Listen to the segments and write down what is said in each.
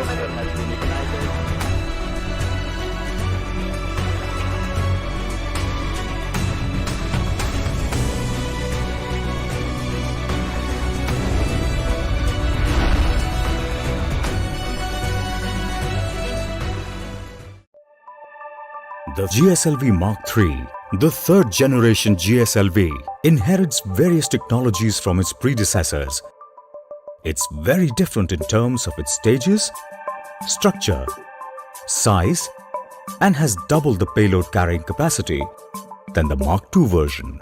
has been ignited. The GSLV Mark III, the third generation GSLV, inherits various technologies from its predecessors. It's very different in terms of its stages, structure, size, and has double the payload carrying capacity than the Mark II version.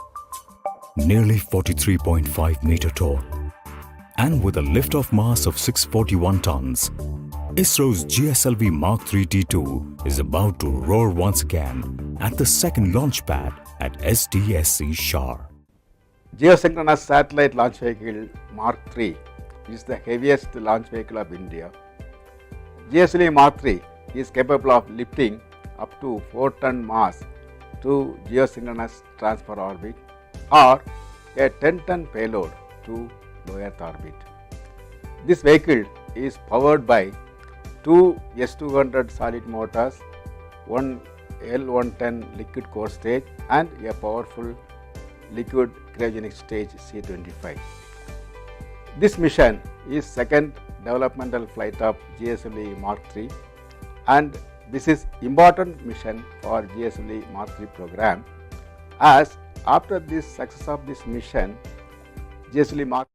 Nearly 43.5 meter tall, and with a lift-off mass of 641 tons, ISRO's GSLV Mark III T2 is about to roar once again at the second launch pad at SDSC Shar. Geosynchronous Satellite Launch Vehicle Mark III is the heaviest launch vehicle of India. GSLV Mark III is capable of lifting up to 4-ton mass to geosynchronous transfer orbit or a 10-ton payload to low Earth orbit. This vehicle is powered by two S200 solid motors, one L110 liquid core stage and a powerful liquid cryogenic stage C25. This mission is second developmental flight of GSLV Mark III, and this is important mission for GSLV Mark III program, as after this success of this mission, GSLV Mark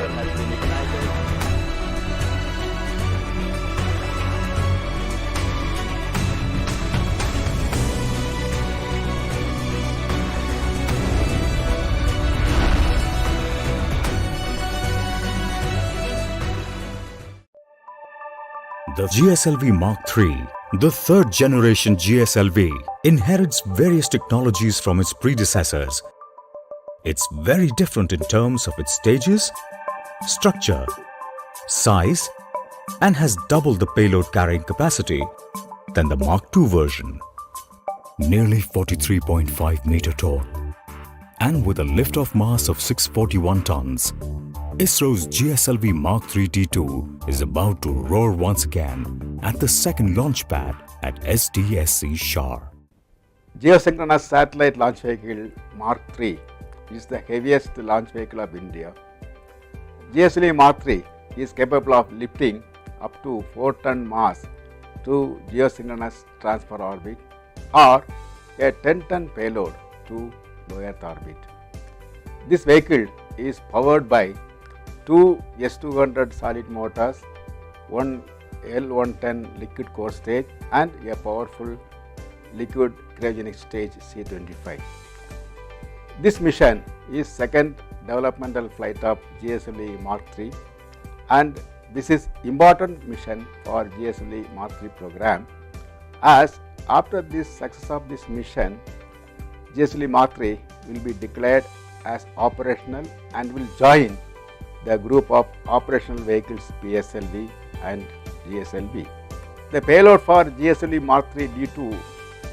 has been ignited. The GSLV Mark III, the third generation GSLV, inherits various technologies from its predecessors. It's very different in terms of its stages, structure, size, and has double the payload carrying capacity than the Mark II version. Nearly 43.5 meter tall, and with a lift-off mass of 641 tons, ISRO's GSLV Mark III T2 is about to roar once again at the second launch pad at SDSC Shar. Geosynchronous Satellite Launch Vehicle Mark III is the heaviest launch vehicle of India. GSLV Mark III is capable of lifting up to 4-ton mass to geosynchronous transfer orbit or a 10-ton payload to low Earth orbit. This vehicle is powered by two S200 solid motors, one L110 liquid core stage and a powerful liquid cryogenic stage C25. This mission is second developmental flight of GSLV Mark III, and this is important mission for GSLV Mark III program, as after this success of this mission, GSLV Mark III will be declared as operational and will join the group of operational vehicles PSLV and GSLV. The payload for GSLV Mark III D2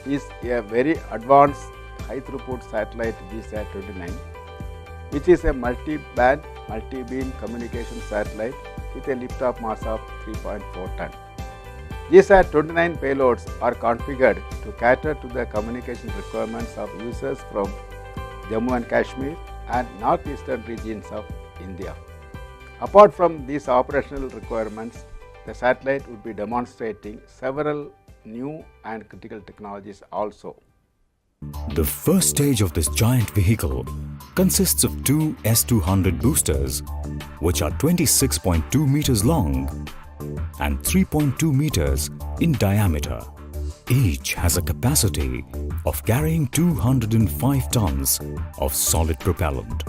is a very advanced high throughput satellite GSAT-29, which is a multi-band, multi-beam communication satellite with a lift-off mass of 3.4 ton. GSAT-29 payloads are configured to cater to the communication requirements of users from Jammu and Kashmir and northeastern regions of India. Apart from these operational requirements, the satellite would be demonstrating several new and critical technologies also. The first stage of this giant vehicle consists of two S200 boosters, which are 26.2 meters long and 3.2 meters in diameter. Each has a capacity of carrying 205 tons of solid propellant.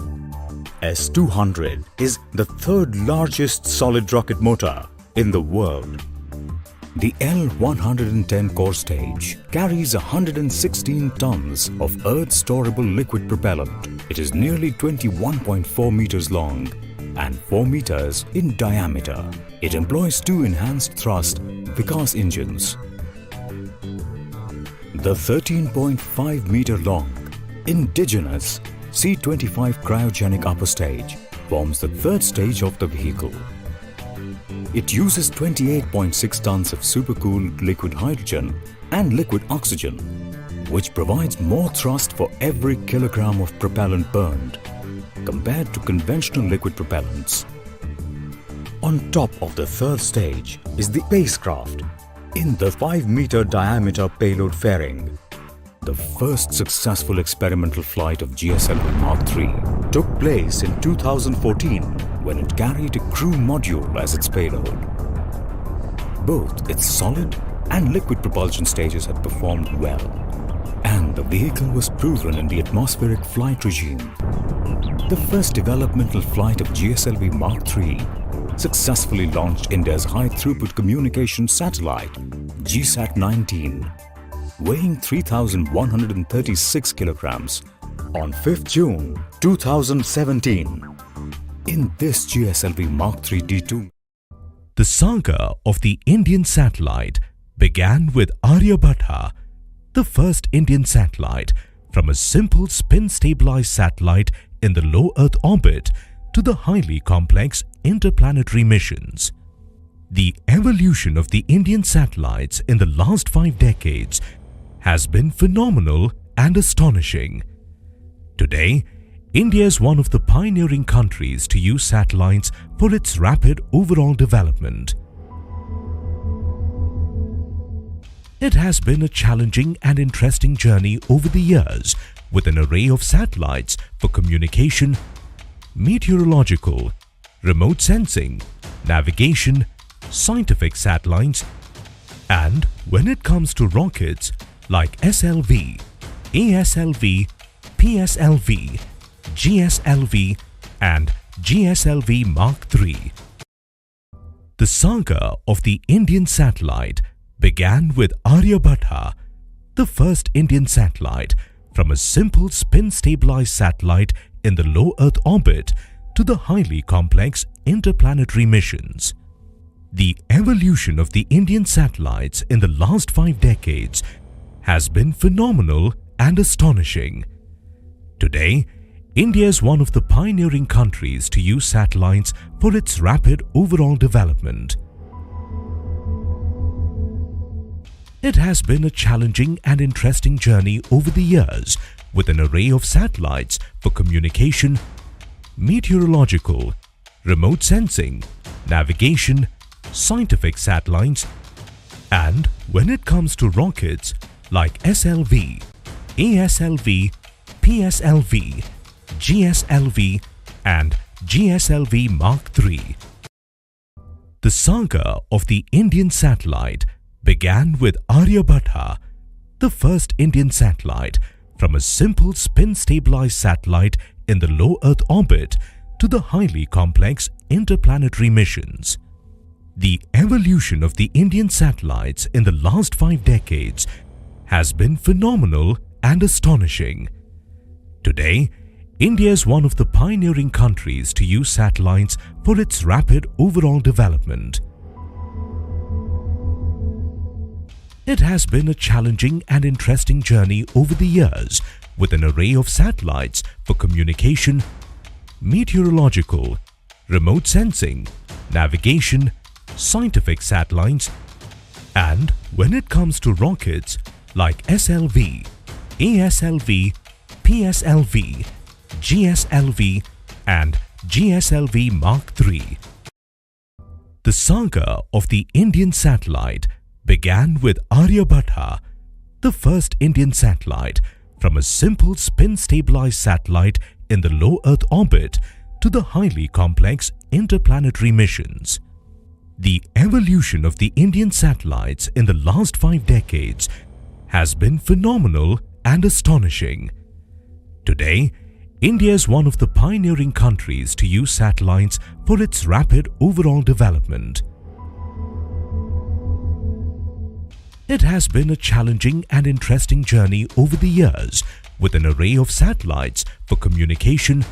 S200 is the third largest solid rocket motor in the world. The L110 core stage carries 116 tons of Earth storable liquid propellant. It is nearly 21.4 meters long and 4 meters in diameter. It employs two enhanced thrust Vikas engines. The 13.5 meter long indigenous C-25 cryogenic upper stage forms the third stage of the vehicle. It uses 28.6 tons of supercooled liquid hydrogen and liquid oxygen, which provides more thrust for every kilogram of propellant burned compared to conventional liquid propellants. On top of the third stage is the spacecraft in the 5-meter diameter payload fairing. The first successful experimental flight of GSLV Mark III took place in 2014 when it carried a crew module as its payload. Both its solid and liquid propulsion stages had performed well, and the vehicle was proven in the atmospheric flight regime. The first developmental flight of GSLV Mark III successfully launched India's high-throughput communication satellite, GSAT-19, weighing 3,136 kilograms on 5th June 2017. In this GSLV Mark III D2, the saga of the Indian satellite began with Aryabhata, the first Indian satellite from a simple spin-stabilized satellite in the low Earth orbit to the highly complex interplanetary missions. The evolution of the Indian satellites in the last 5 decades has been phenomenal and astonishing. Today, India is one of the pioneering countries to use satellites for its rapid overall development. It has been a challenging and interesting journey over the years with an array of satellites for communication, meteorological, remote sensing, navigation, scientific satellites, and when it comes to rockets like SLV, ASLV, PSLV, GSLV and GSLV Mark III. The saga of the Indian satellite began with Aryabhata, the first Indian satellite from a simple spin-stabilized satellite in the low Earth orbit to the highly complex interplanetary missions. The evolution of the Indian satellites in the last 5 decades has been phenomenal and astonishing. Today, India is one of the pioneering countries to use satellites for its rapid overall development. It has been a challenging and interesting journey over the years with an array of satellites for communication, meteorological, remote sensing, navigation, scientific satellites, and when it comes to rockets like SLV, ASLV, PSLV, GSLV and GSLV Mark III. The saga of the Indian satellite began with Aryabhata, the first Indian satellite from a simple spin-stabilized satellite in the low Earth orbit to the highly complex interplanetary missions. The evolution of the Indian satellites in the last 5 decades has been phenomenal and astonishing. Today, India is one of the pioneering countries to use satellites for its rapid overall development. It has been a challenging and interesting journey over the years with an array of satellites for communication, meteorological, remote sensing, navigation, scientific satellites, and when it comes to rockets like SLV, ASLV, PSLV, GSLV and GSLV Mark III. The saga of the Indian satellite began with Aryabhata, the first Indian satellite from a simple spin-stabilized satellite in the low Earth orbit to the highly complex interplanetary missions. The evolution of the Indian satellites in the last 5 decades has been phenomenal and astonishing. Today, India is one of the pioneering countries to use satellites for its rapid overall development. It has been a challenging and interesting journey over the years with an array of satellites for communication,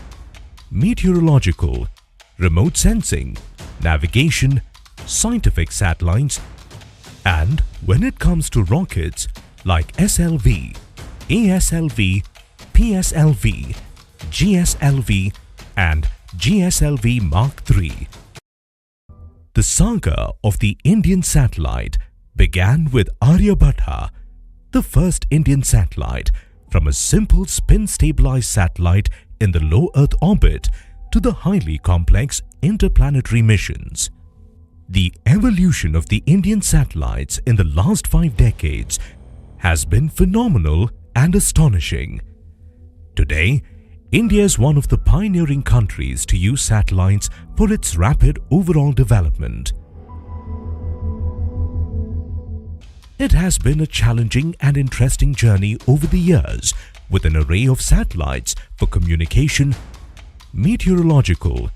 meteorological, remote sensing, navigation, scientific satellites, and when it comes to rockets like SLV, ASLV, PSLV, GSLV, and GSLV Mark III. The saga of the Indian satellite began with Aryabhatta, the first Indian satellite, from a simple spin-stabilized satellite in the low Earth orbit to the highly complex interplanetary missions. The evolution of the Indian satellites in the last 5 decades has been phenomenal and astonishing. Today, India is one of the pioneering countries to use satellites for its rapid overall development. It has been a challenging and interesting journey over the years with an array of satellites for communication, meteorological,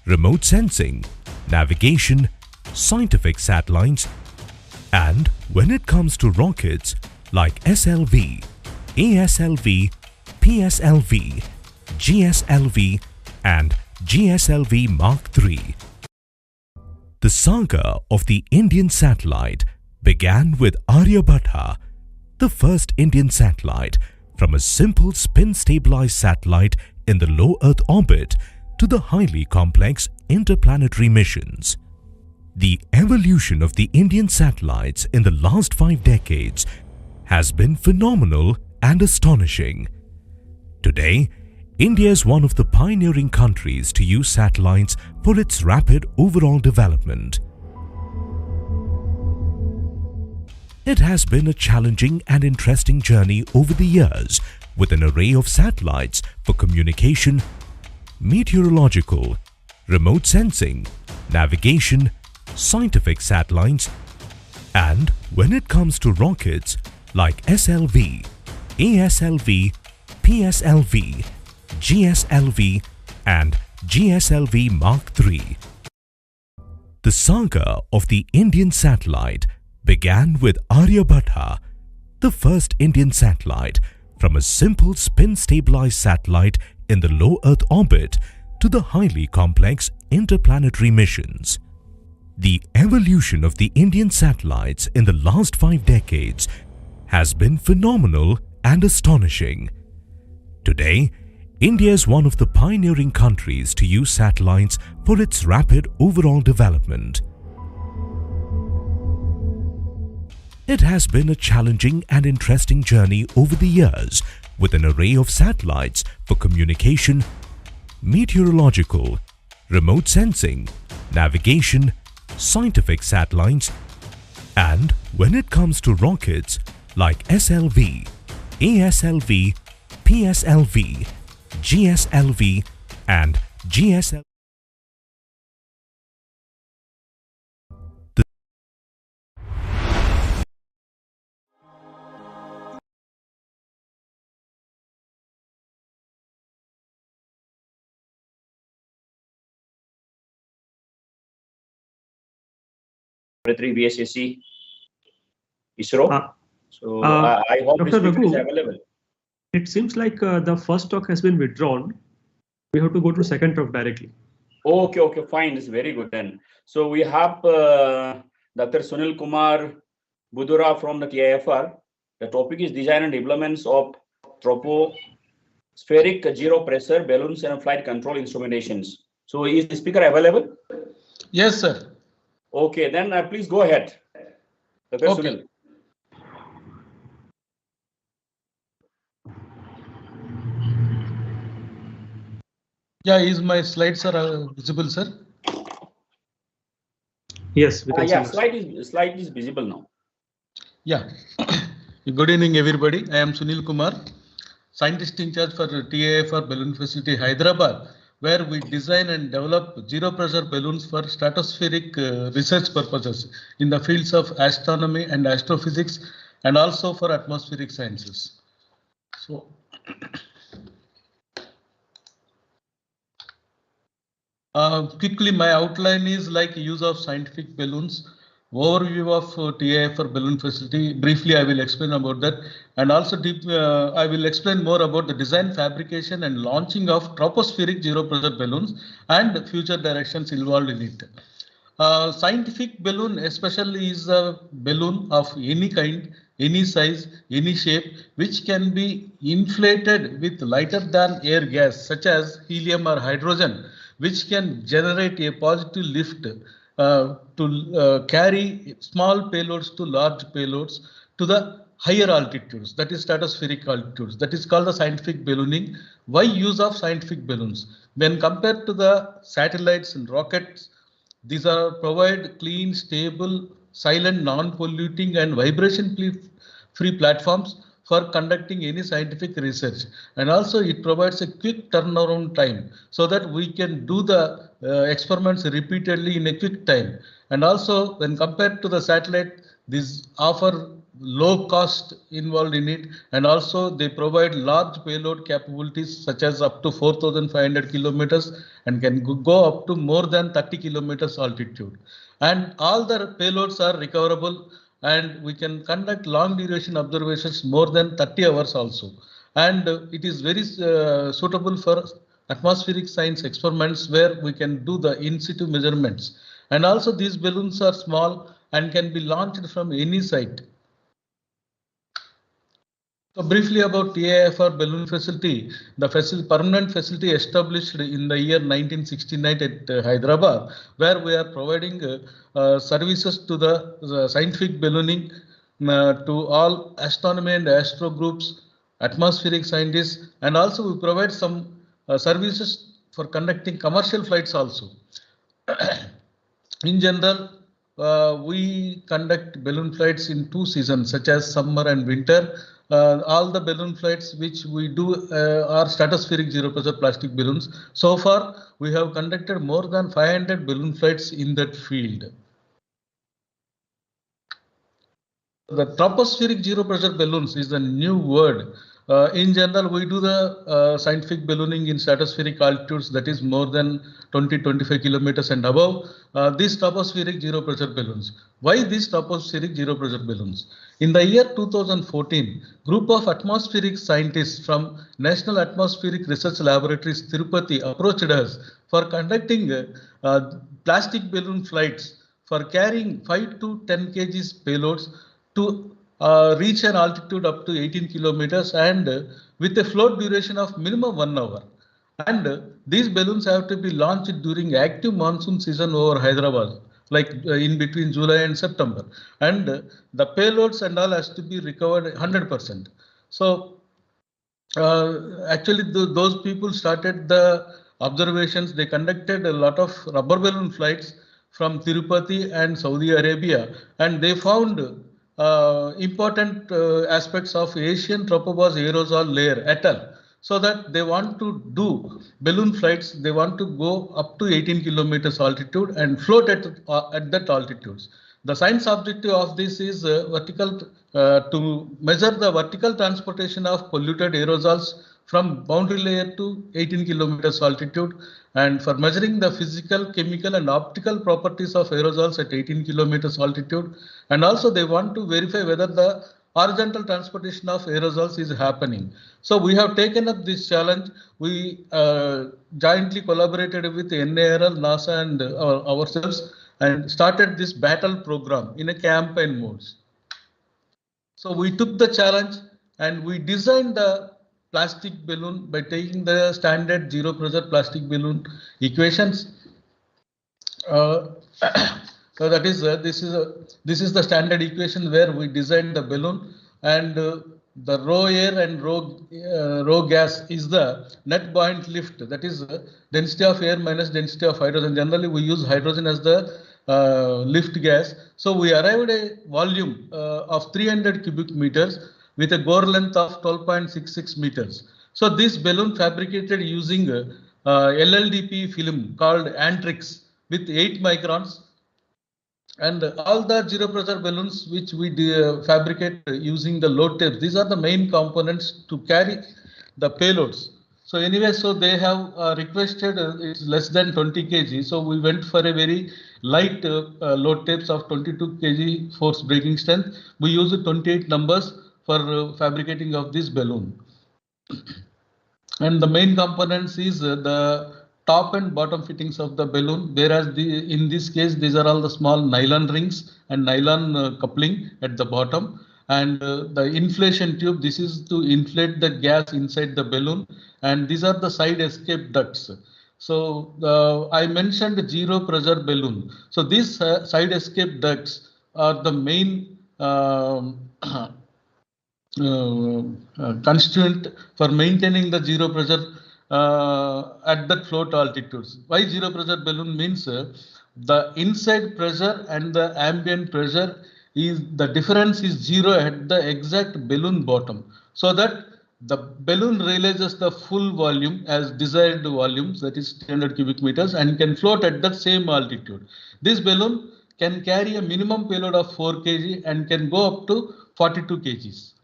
remote sensing, navigation, scientific satellites, and when it comes to rockets like SLV, ASLV, PSLV, GSLV, and GSLV Mark III. The saga of the Indian satellite began with Aryabhatta, the first Indian satellite, from a simple spin-stabilized satellite in the low Earth orbit to the highly complex interplanetary missions. The evolution of the Indian satellites in the last 5 decades has been phenomenal and astonishing. Today, India is one of the pioneering countries to use satellites for its rapid overall development. It has been a challenging and interesting journey over the years with an array of satellites for communication, meteorological, remote sensing, navigation, scientific satellites, and when it comes to rockets like SLV, ASLV, PSLV, GSLV, and GSLV Mark III. The saga of the Indian satellite began with Aryabhatta, the first Indian satellite, from a simple spin-stabilized satellite in the low Earth orbit to the highly complex interplanetary missions. The evolution of the Indian satellites in the last 5 decades has been phenomenal and astonishing. Today, India is one of the pioneering countries to use satellites for its rapid overall development. It has been a challenging and interesting journey over the years with an array of satellites for communication, meteorological, remote sensing, navigation, scientific satellites, and when it comes to rockets like SLV, ASLV, PSLV, GSLV, and GSLV. Laboratory VSSC ISRO. So I hope Dr. this speaker is Raghu, available. it seems like the first talk has been withdrawn. We have to go to second talk directly. Okay, fine. It's very good then. So we have Dr. Sunil Kumar Budura from the TIFR. The topic is design and developments of tropospheric zero pressure balloons and flight control instrumentations. So is the speaker available? Yes, sir. Okay, then please go ahead. Dr. Okay. Sunil. Yeah, is my slides are visible, sir? Yes, we can Yeah, see. slide is visible now. Yeah. Good evening, everybody. I am Sunil Kumar, scientist in charge for TIFR Balloon Facility, Hyderabad, where we design and develop zero pressure balloons for stratospheric research purposes in the fields of astronomy and astrophysics, and also for atmospheric sciences. So, quickly, my outline is like use of scientific balloons overview of TAFR balloon facility. Briefly, I will explain about that, and also I will explain more about the design, fabrication, and launching of tropospheric zero pressure balloons and future directions involved in it. Scientific balloon especially is a balloon of any kind, any size, any shape, which can be inflated with lighter than air gas such as helium or hydrogen, which can generate a positive lift to carry small payloads to large payloads to the higher altitudes, that is stratospheric altitudes. That is called the scientific ballooning. Why use of scientific balloons? When compared to the satellites and rockets, these are provide clean, stable, silent, non-polluting and vibration-free platforms for conducting any scientific research. And also it provides a quick turnaround time so that we can do the experiments repeatedly in a quick time. And also when compared to the satellite, these offer low cost involved in it, and also they provide large payload capabilities such as up to 4,500 kilometers and can go up to more than 30 kilometers altitude. And all the payloads are recoverable, and we can conduct long duration observations more than 30 hours also. And it is very suitable for atmospheric science experiments where we can do the in situ measurements. And also these balloons are small and can be launched from any site. So briefly about TAFR balloon facility, the permanent facility established in the year 1969 at Hyderabad, where we are providing services to the scientific ballooning to all astronomy and astro groups, atmospheric scientists, and also we provide some services for conducting commercial flights also. In general, we conduct balloon flights in 2 seasons, such as summer and winter. All the balloon flights which we do are stratospheric zero pressure plastic balloons. So far, we have conducted more than 500 balloon flights in that field. The tropospheric zero pressure balloons is a new word. In general, we do the scientific ballooning in stratospheric altitudes, that is more than 20-25 kilometers and above. These tropospheric zero pressure balloons. Why these tropospheric zero pressure balloons? In the year 2014, group of atmospheric scientists from National Atmospheric Research Laboratories, Tirupati, approached us for conducting plastic balloon flights for carrying 5 to 10 kgs payloads to reach an altitude up to 18 kilometers and with a float duration of minimum 1 hour. And these balloons have to be launched during active monsoon season over Hyderabad, like in between July and September. And the payloads and all has to be recovered 100%. So actually those people started the observations. They conducted a lot of rubber balloon flights from Tirupati and Saudi Arabia, and they found important aspects of Asian tropopause aerosol layer atoll, so that they want to do balloon flights. They want to go up to 18 kilometers altitude and float at that altitudes. The science objective of this is to measure the vertical transportation of polluted aerosols from boundary layer to 18 kilometers altitude, and for measuring the physical, chemical and optical properties of aerosols at 18 kilometers altitude. And also they want to verify whether the horizontal transportation of aerosols is happening. So we have taken up this challenge. We jointly collaborated with NARL, NASA and ourselves and started this battle program in a campaign mode. So we took the challenge and we designed the plastic balloon by taking the standard zero pressure plastic balloon equations. So that is this is the standard equation where we designed the balloon, and the rho air and rho gas is the net buoyant lift, that is density of air minus density of hydrogen. Generally we use hydrogen as the lift gas. So we arrived at a volume of 300 cubic meters with a gore length of 12.66 meters. So this balloon fabricated using LLDP film called Antrix with 8 microns, and all the zero pressure balloons which we fabricate using the load tapes. These are the main components to carry the payloads. So anyway, so they have requested it's less than 20 kg. So we went for a very light load tapes of 22 kg force breaking strength. We used 28 numbers for fabricating of this balloon. And the main components is the top and bottom fittings of the balloon, whereas in this case, these are all the small nylon rings and nylon coupling at the bottom. And the inflation tube, this is to inflate the gas inside the balloon. And these are the side escape ducts. So I mentioned zero pressure balloon. So these side escape ducts are the main constituent for maintaining the zero pressure at that float altitudes. Why zero pressure balloon means the inside pressure and the ambient pressure is the difference is zero at the exact balloon bottom, so that the balloon realizes the full volume as desired volumes, that is 300 cubic meters, and can float at that same altitude. This balloon can carry a minimum payload of 4 kg and can go up to 42 kgs.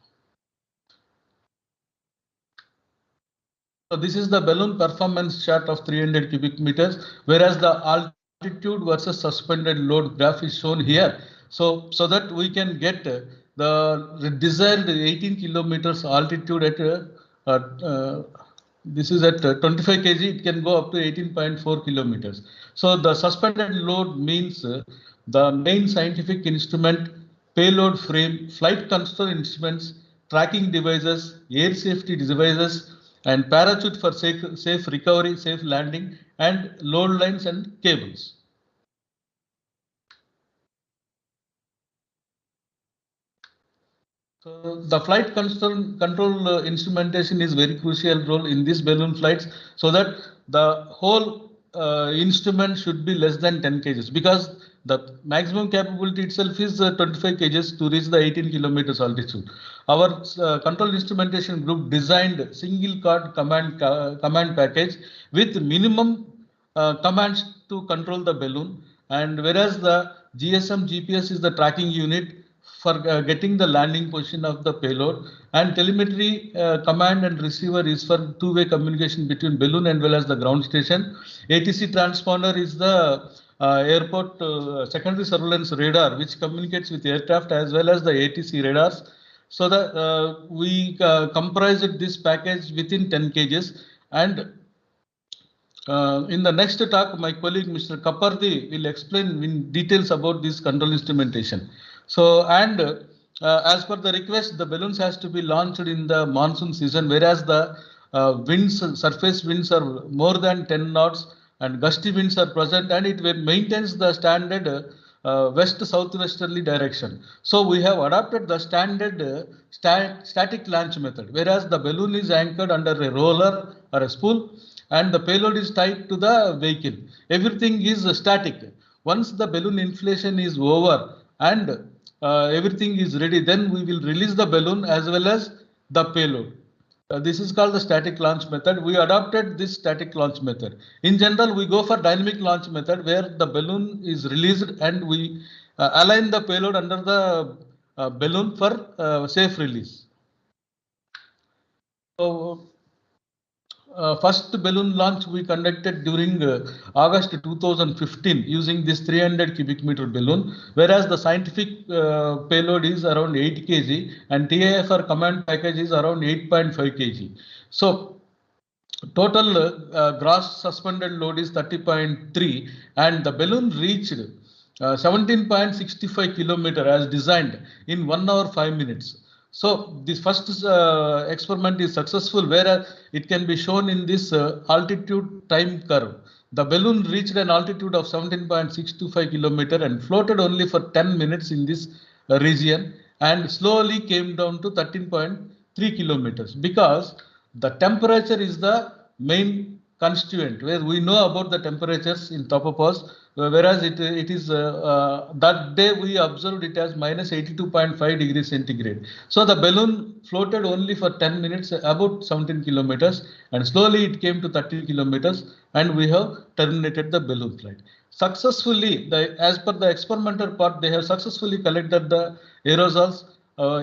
So this is the balloon performance chart of 300 cubic meters, whereas the altitude versus suspended load graph is shown here. So that we can get the desired 18 kilometers altitude at this is at 25 kg, it can go up to 18.4 kilometers. So the suspended load means the main scientific instrument, payload frame, flight control instruments, tracking devices, air safety devices, and parachute for safe recovery, safe landing, and load lines and cables. So the flight control instrumentation is very crucial role in this balloon flights, so that the whole instrument should be less than 10 kgs, because the maximum capability itself is 25 kgs to reach the 18 kilometers altitude. Our control instrumentation group designed single card command package with minimum commands to control the balloon, and whereas the GSM GPS is the tracking unit for getting the landing position of the payload, and telemetry command and receiver is for two-way communication between balloon and well as the ground station. ATC transponder is the airport secondary surveillance radar, which communicates with aircraft as well as the ATC radars. So that we comprised this package within 10 kgs. And in the next talk, my colleague Mr. Kapardi will explain in details about this control instrumentation. So, and as per the request, the balloons has to be launched in the monsoon season, whereas the surface winds are more than 10 knots and gusty winds are present, and it maintains the standard west-southwesterly direction. So we have adopted the standard static launch method, whereas the balloon is anchored under a roller or a spool, and the payload is tied to the vehicle. Everything is static. Once the balloon inflation is over and everything is ready, then we will release the balloon as well as the payload. This is called the static launch method. We adopted this static launch method. In general, we go for dynamic launch method, where the balloon is released and we align the payload under the balloon for safe release. So, first balloon launch we conducted during August 2015 using this 300 cubic meter balloon, whereas the scientific payload is around 8 kg and TIFR command package is around 8.5 kg. So total gross suspended load is 30.3 and the balloon reached 17.65 kilometer as designed in 1 hour 5 minutes. So this first experiment is successful, where it can be shown in this altitude time curve. The balloon reached an altitude of 17.625 kilometer and floated only for 10 minutes in this region and slowly came down to 13.3 kilometers, because the temperature is the main constituent, where we know about the temperatures in topopause, whereas it is that day we observed it as minus 82.5 degrees centigrade. So the balloon floated only for 10 minutes, about 17 kilometers, and slowly it came to 30 kilometers, and we have terminated the balloon flight. Successfully, as per the experimental part, they have successfully collected the aerosols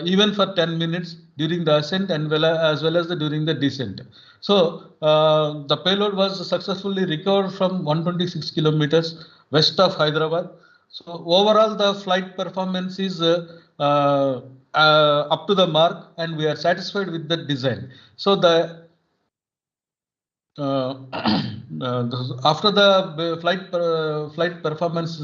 even for 10 minutes during the ascent and as well as during the descent. So the payload was successfully recovered from 126 kilometers west of Hyderabad. So overall, the flight performance is up to the mark, and we are satisfied with the design. So the after the flight performance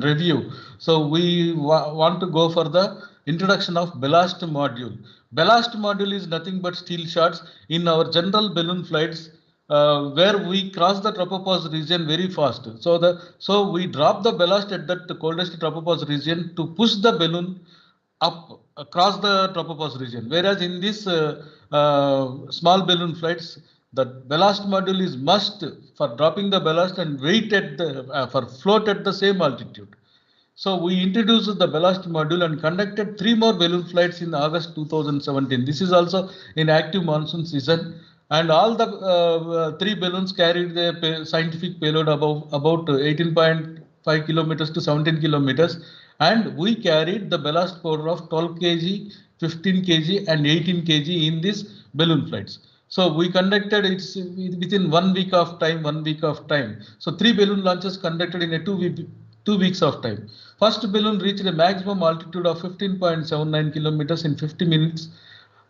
review, so we want to go for the introduction of ballast module. Ballast module is nothing but steel shots in our general balloon flights, where we cross the tropopause region very fast. So we drop the ballast at that coldest tropopause region to push the balloon up across the tropopause region. Whereas in this small balloon flights, the ballast module is must for dropping the ballast and wait at the for float at the same altitude. So we introduced the ballast module and conducted 3 more balloon flights in August 2017. This is also in active monsoon season, and all the 3 balloons carried the scientific payload about 18.5 kilometers to 17 kilometers, and we carried the ballast powder of 12 kg, 15 kg, and 18 kg in these balloon flights. So we conducted it within 1 week of time. So 3 balloon launches conducted in a 2 weeks of time. First balloon reached a maximum altitude of 15.79 kilometers in 50 minutes,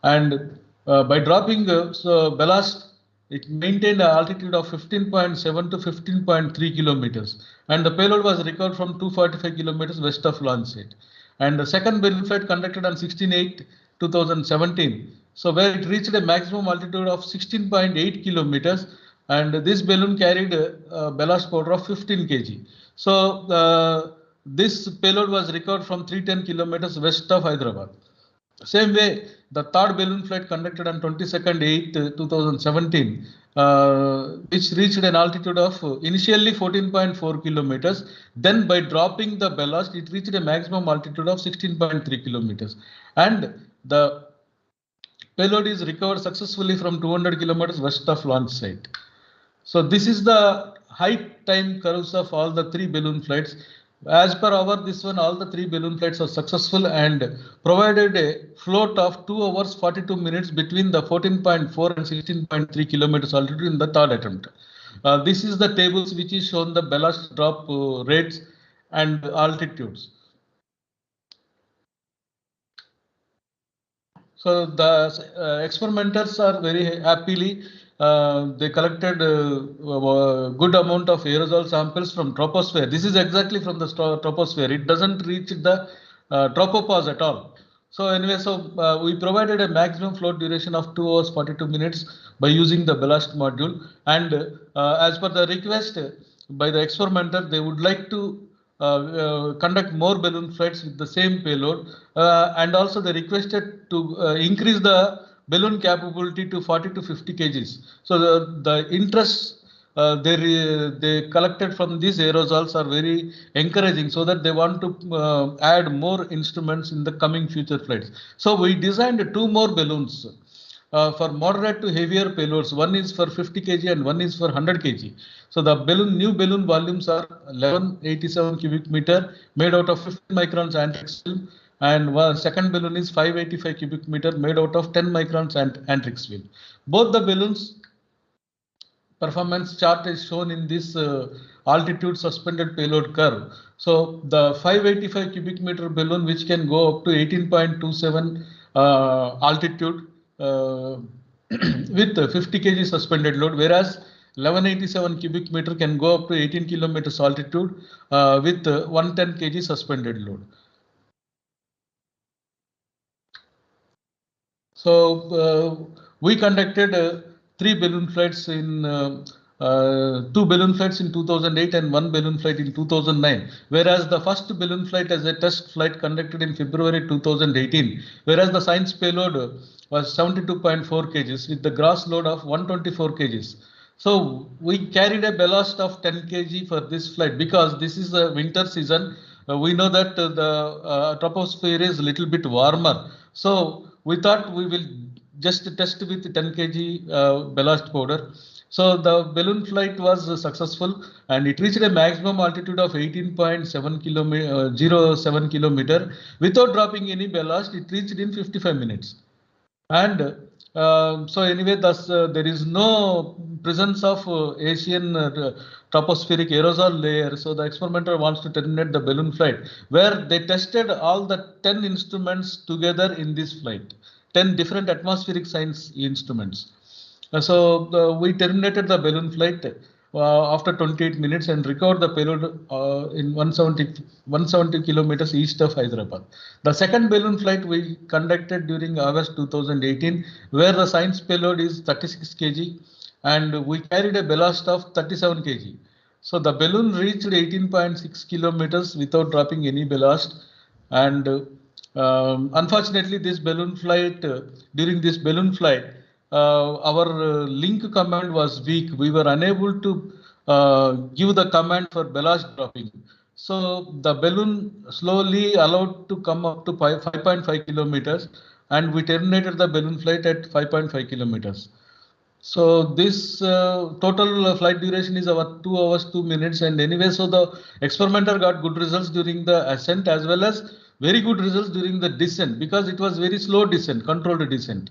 and by dropping ballast, it maintained an altitude of 15.7 to 15.3 kilometers, and the payload was recovered from 245 kilometers west of launch site. And the second balloon flight conducted on 16/8/2017. So where it reached a maximum altitude of 16.8 kilometers, and this balloon carried a ballast powder of 15 kg. So this payload was recovered from 310 kilometers west of Hyderabad. Same way, the third balloon flight conducted on 22/8/2017, which reached an altitude of initially 14.4 kilometers. Then by dropping the ballast, it reached a maximum altitude of 16.3 kilometers. And the payload is recovered successfully from 200 kilometers west of launch site. So this is the height time curves of all the 3 balloon flights. As per this one, all the 3 balloon flights are successful and provided a float of 2 hours 42 minutes between the 14.4 and 16.3 kilometers altitude in the third attempt. This is the tables which is shown the ballast drop rates and altitudes. So the experimenters are very happily they collected a good amount of aerosol samples from troposphere. This is exactly from the troposphere. It doesn't reach the tropopause at all. So anyway, we provided a maximum float duration of 2 hours 42 minutes by using the ballast module. And as per the request by the experimenter, they would like to conduct more balloon flights with the same payload, and also they requested to increase the balloon capability to 40 to 50 kgs. So the interest they collected from these aerosols are very encouraging, so that they want to add more instruments in the coming future flights. So we designed 2 more balloons for moderate to heavier payloads. One is for 50 kg and one is for 100 kg. So the new balloon volumes are 1187 cubic meter made out of 50 microns antrix film, and second balloon is 585 cubic meter made out of 10 microns antrix film. Both the balloons performance chart is shown in this altitude suspended payload curve. So the 585 cubic meter balloon, which can go up to 18.27 altitude with 50 kg suspended load, whereas 1187 cubic meter can go up to 18 kilometers altitude with 110 kg suspended load. So we conducted 3 balloon flights in 2 balloon flights in 2008 and 1 balloon flight in 2009, whereas the first balloon flight as a test flight conducted in February 2018, whereas the science payload was 72.4 kgs with the gross load of 124 kgs. So we carried a ballast of 10 kg for this flight because this is the winter season. We know that the troposphere is a little bit warmer. So we thought we will just test with 10 kg ballast powder. So the balloon flight was successful and it reached a maximum altitude of 18.07 kilometer without dropping any ballast. It reached in 55 minutes. And so anyway, thus there is no presence of Asian tropospheric aerosol layer. So the experimenter wants to terminate the balloon flight, where they tested all the 10 instruments together in this flight, 10 different atmospheric science instruments. So we terminated the balloon flight after 28 minutes and recovered the payload in 170 kilometers east of Hyderabad. The second balloon flight we conducted during August 2018, where the science payload is 36 kg and we carried a ballast of 37 kg. So the balloon reached 18.6 kilometers without dropping any ballast. And unfortunately, this balloon flight, during this balloon flight, our link command was weak. We were unable to give the command for ballast dropping. So the balloon slowly allowed to come up to 5.5 kilometers and we terminated the balloon flight at 5.5 kilometers. So this total flight duration is about 2 hours, 2 minutes. And anyway, so the experimenter got good results during the ascent as well as very good results during the descent, because it was very slow descent, controlled descent.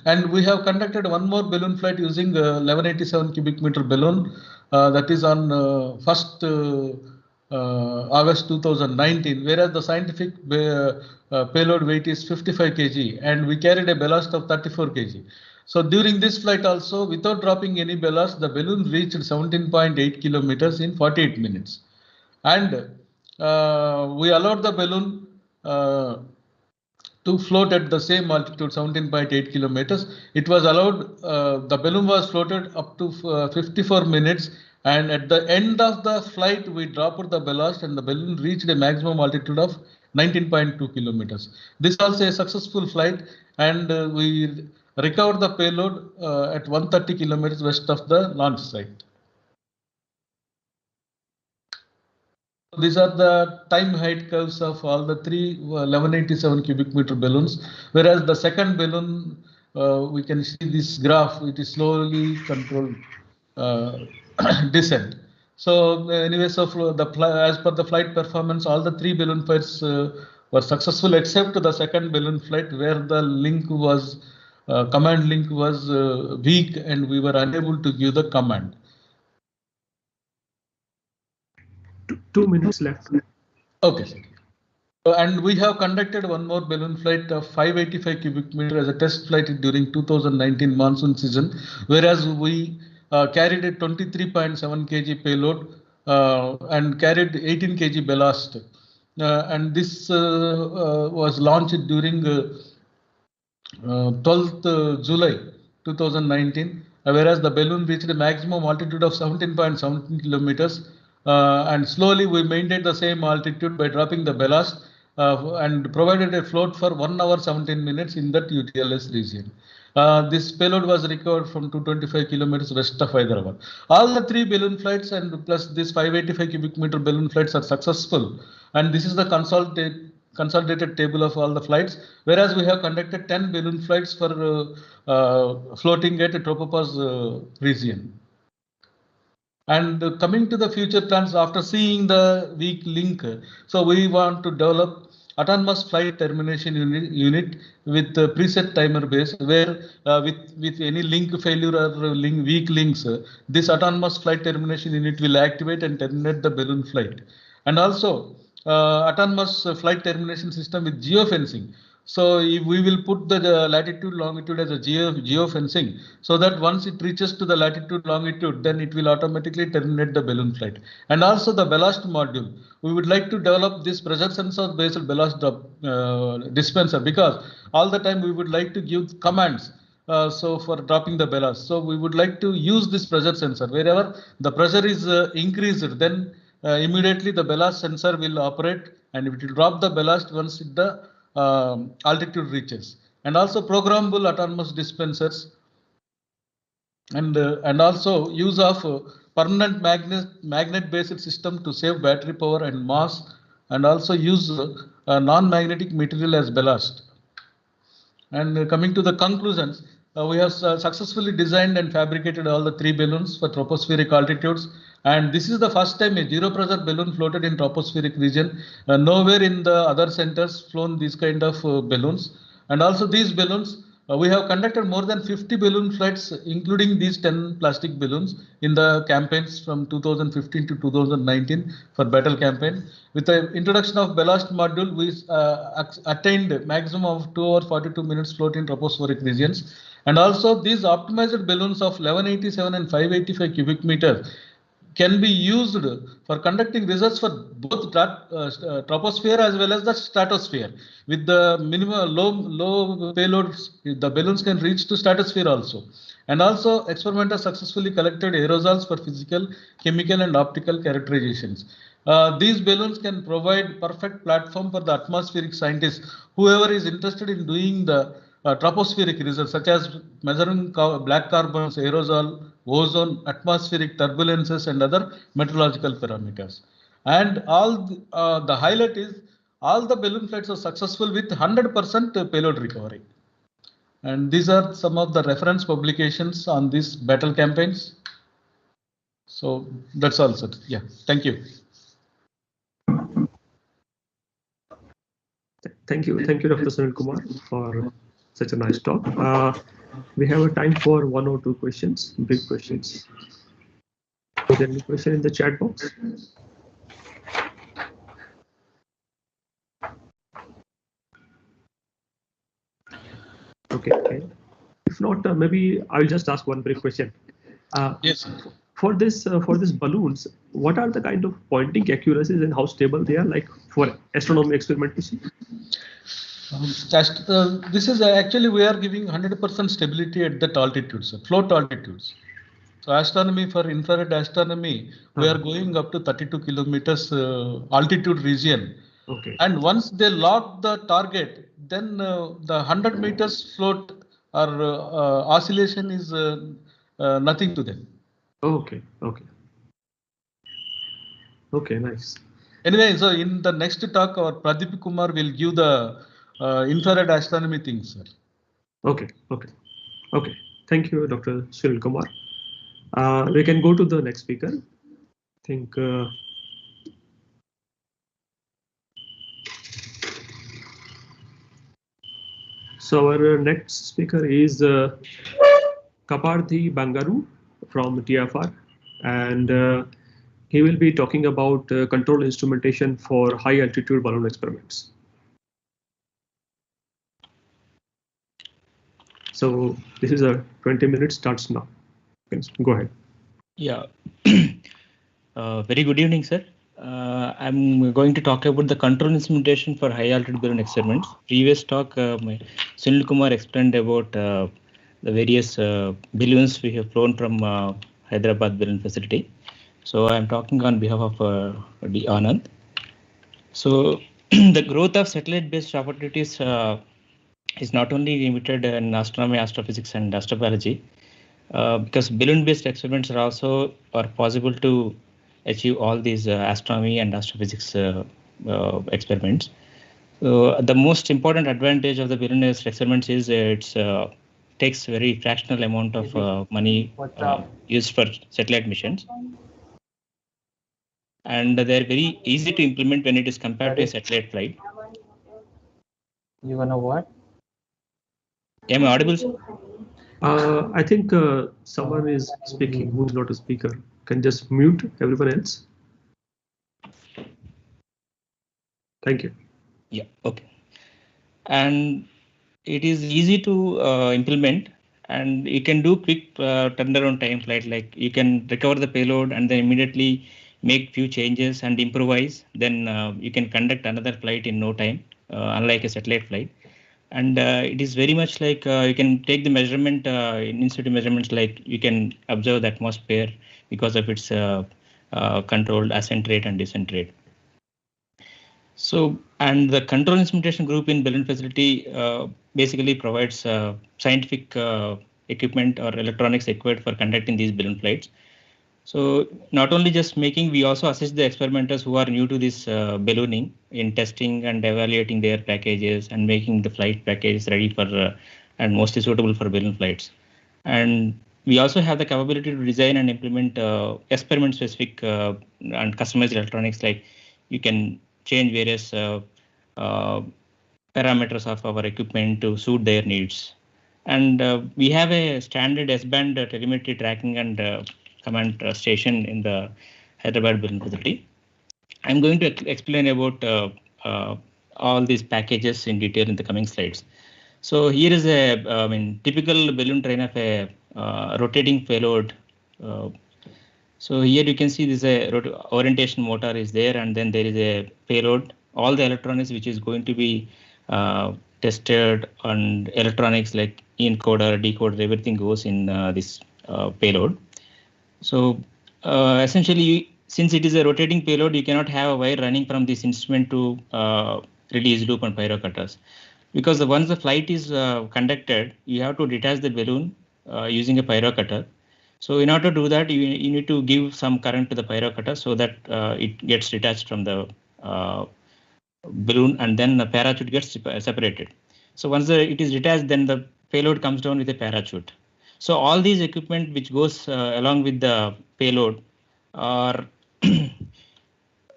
And we have conducted one more balloon flight using 1187 cubic meter balloon that is on 1st August 2019, whereas the scientific payload weight is 55 kg and we carried a ballast of 34 kg. So during this flight also, without dropping any ballast, the balloon reached 17.8 kilometers in 48 minutes. And we allowed the balloon to float at the same altitude, 17.8 kilometers. It was allowed, the balloon was floated up to 54 minutes. And at the end of the flight, we dropped the ballast and the balloon reached a maximum altitude of 19.2 kilometers. This was a successful flight and we recovered the payload at 130 kilometers west of the launch site. These are the time height curves of all the three 1187 cubic meter balloons, whereas the second balloon, we can see this graph, it is slowly controlled descent. So anyway, so as per the flight performance, all the three balloon flights were successful except the second balloon flight, where the link was command link was weak and we were unable to give the command. 2 minutes left. Okay, sir. And we have conducted one more balloon flight of 585 cubic meter as a test flight during 2019 monsoon season, whereas we carried a 23.7 kg payload and carried 18 kg ballast. And this was launched during 12th July 2019, whereas the balloon reached a maximum altitude of 17.17 kilometers. And slowly we maintained the same altitude by dropping the ballast and provided a float for 1 hour 17 minutes in that UTLS region. This payload was recovered from 225 kilometers west of Hyderabad. All the three balloon flights and plus this 585 cubic meter balloon flights are successful. And this is the consolidated table of all the flights, whereas we have conducted 10 balloon flights for floating at Tropopause region. And coming to the future plans, after seeing the weak link, so we want to develop autonomous flight termination unit with preset timer base, where with any link failure or weak links, this autonomous flight termination unit will activate and terminate the balloon flight. And also autonomous flight termination system with geofencing. So we will put the latitude longitude as a geofencing, so that once it reaches to the latitude longitude, then it will automatically terminate the balloon flight. And also the ballast module. We would like to develop this pressure sensor based ballast dispenser, because all the time we would like to give commands. So for dropping the ballast, so we would like to use this pressure sensor. Wherever the pressure is increased, then immediately the ballast sensor will operate and it will drop the ballast once the altitude reaches. And also programmable autonomous dispensers, and also use of permanent magnet based system to save battery power and mass, and also use non-magnetic material as ballast. And coming to the conclusions, we have successfully designed and fabricated all the 3 balloons for tropospheric altitudes. And this is the first time a zero pressure balloon floated in tropospheric region. Nowhere in the other centers flown these kind of balloons. And also these balloons, we have conducted more than 50 balloon flights, including these 10 plastic balloons in the campaigns from 2015 to 2019 for battle campaign. With the introduction of ballast module, we attained maximum of 2 hours 42 minutes float in tropospheric regions. And also these optimized balloons of 1187 and 585 cubic meters can be used for conducting research for both troposphere as well as the stratosphere. With the minimum low payloads, the balloons can reach to stratosphere also. And also experimenters successfully collected aerosols for physical, chemical and optical characterizations. These balloons can provide perfect platform for the atmospheric scientists, whoever is interested in doing the tropospheric research, such as measuring black carbons, aerosol, ozone, atmospheric turbulences, and other meteorological parameters. And all the highlight is all the balloon flights are successful with 100% payload recovery. And these are some of the reference publications on these battle campaigns. So that's all, sir. Yeah, thank you. Thank you, Dr. Sunil Kumar, for such a nice talk. We have a time for 1 or 2 questions, big questions. Is there any question in the chat box? Okay. If not, maybe I'll just ask one brief question. Yes. For this balloons, what are the kind of pointing accuracies and how stable they are, like for astronomy experimentation? This is actually we are giving 100% stability at that altitudes, float altitudes. So astronomy, for infrared astronomy, we are going up to 32 kilometers altitude region. Okay. And once they lock the target, then the 100 meters float or oscillation is nothing to them. Okay, nice. Anyway, so in the next talk, our Pradeep Kumar will give the infrared astronomy things, sir. Okay. Thank you, Dr. Sunil Kumar. We can go to the next speaker. I think so. Our next speaker is Kaparthi Bangaru from TFR, and he will be talking about control instrumentation for high altitude balloon experiments. So this is a 20 minutes starts now. Go ahead. Yeah. Very good evening, sir. I'm going to talk about the control instrumentation for high altitude balloon experiments. Previous talk, Sunil Kumar explained about the various balloons we have flown from Hyderabad balloon facility. So I'm talking on behalf of D. Anand. So the growth of satellite-based opportunities is not only limited in astronomy, astrophysics, and astrobiology, because balloon-based experiments are possible to achieve all these astronomy and astrophysics experiments. So the most important advantage of the balloon-based experiments is it takes very fractional amount of money used for satellite missions. And they're very easy to implement when it is compared to a satellite flight. You wanna what? Am I audible, sir? I think someone is speaking who's not a speaker. Can just mute everyone else. Thank you. Yeah, okay. And it is easy to implement, and you can do quick turnaround time flight, like you can recover the payload and then immediately make few changes and improvise. Then you can conduct another flight in no time, unlike a satellite flight. And it is very much like you can take the measurement in situ measurements, like you can observe the atmosphere because of its controlled ascent rate and descent rate. So, and the control instrumentation group in balloon facility basically provides scientific equipment or electronics equipped for conducting these balloon flights. So not only just making, we also assist the experimenters who are new to this ballooning in testing and evaluating their packages and making the flight packages ready for and mostly suitable for balloon flights. And we also have the capability to design and implement experiment-specific and customized electronics, like you can change various parameters of our equipment to suit their needs. And we have a standard S-band telemetry tracking and command station in the Hyderabad balloon facility. I'm going to explain about all these packages in detail in the coming slides. So here is a typical balloon train of a rotating payload. So here you can see this orientation motor is there, and then there is a payload. All the electronics which is going to be tested, and electronics like encoder, decoder, everything goes in this payload. So essentially, since it is a rotating payload, you cannot have a wire running from this instrument to release loop and pyro cutters. Because once the flight is conducted, you have to detach the balloon using a pyro cutter. So in order to do that, you need to give some current to the pyro cutter so that it gets detached from the balloon, and then the parachute gets separated. So once it is detached, then the payload comes down with a parachute. So all these equipment which goes along with the payload are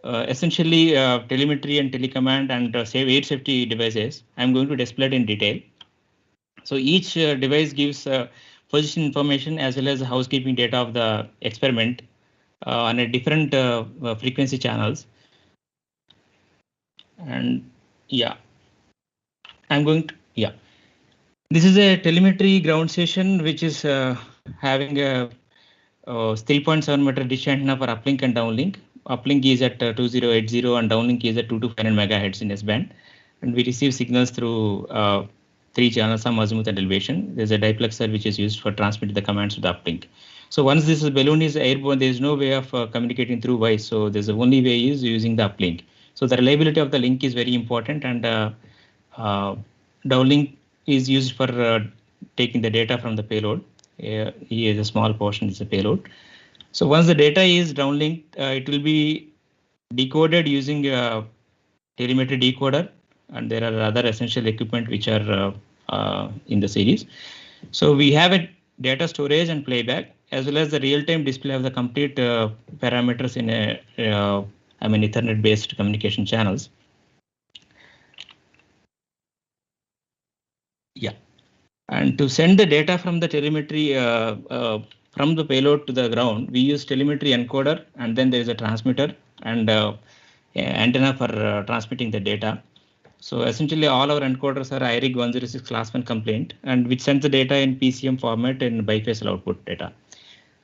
essentially telemetry and telecommand and air safety devices. I'm going to display it in detail. So each device gives position information as well as housekeeping data of the experiment on a different frequency channels. And yeah, this is a telemetry ground station which is having a 3.7 meter dish antenna for uplink and downlink. Uplink is at 2080 and downlink is at 2500 megahertz in S-band. And we receive signals through 3 channels, some azimuth and elevation. There's a diplexer which is used for transmitting the commands to the uplink. So once this balloon is airborne, there is no way of communicating through voice. So there's the only way is using the uplink. So the reliability of the link is very important, and downlink is used for taking the data from the payload. Here is a small portion is the payload. So once the data is downlinked, it will be decoded using a telemetry decoder, and there are other essential equipment which are in the series. So we have a data storage and playback, as well as the real-time display of the complete parameters in a Ethernet-based communication channels. Yeah, and to send the data from the telemetry from the payload to the ground, we use telemetry encoder, and then there is a transmitter and antenna for transmitting the data. So essentially, all our encoders are IRIG 106 class 1 compliant, and which sends the data in PCM format in bifacial output data.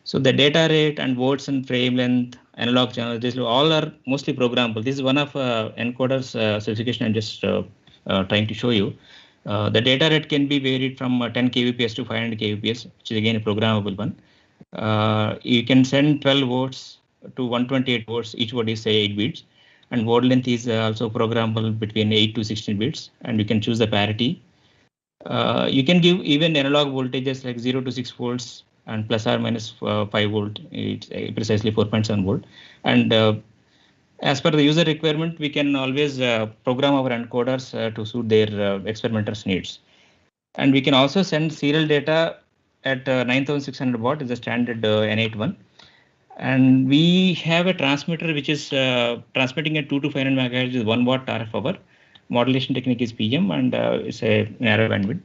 So the data rate and words and frame length, analog channels, these all are mostly programmable. This is one of encoder's specification I'm just trying to show you. The data rate can be varied from 10 kbps to 500 kbps, which is again a programmable one. You can send 12 words to 128 words. Each word is say 8 bits, and word length is also programmable between 8 to 16 bits, and you can choose the parity. You can give even analog voltages like 0 to 6 volts and plus or minus 5 volt. It's precisely 4.7 volt. And as per the user requirement, we can always program our encoders to suit their experimenters' needs. And we can also send serial data at 9600 baud is the standard N8 one. And we have a transmitter which is transmitting at 2 to 500 megahertz with 1 watt RF power. Modulation technique is PM, and it's a narrow bandwidth.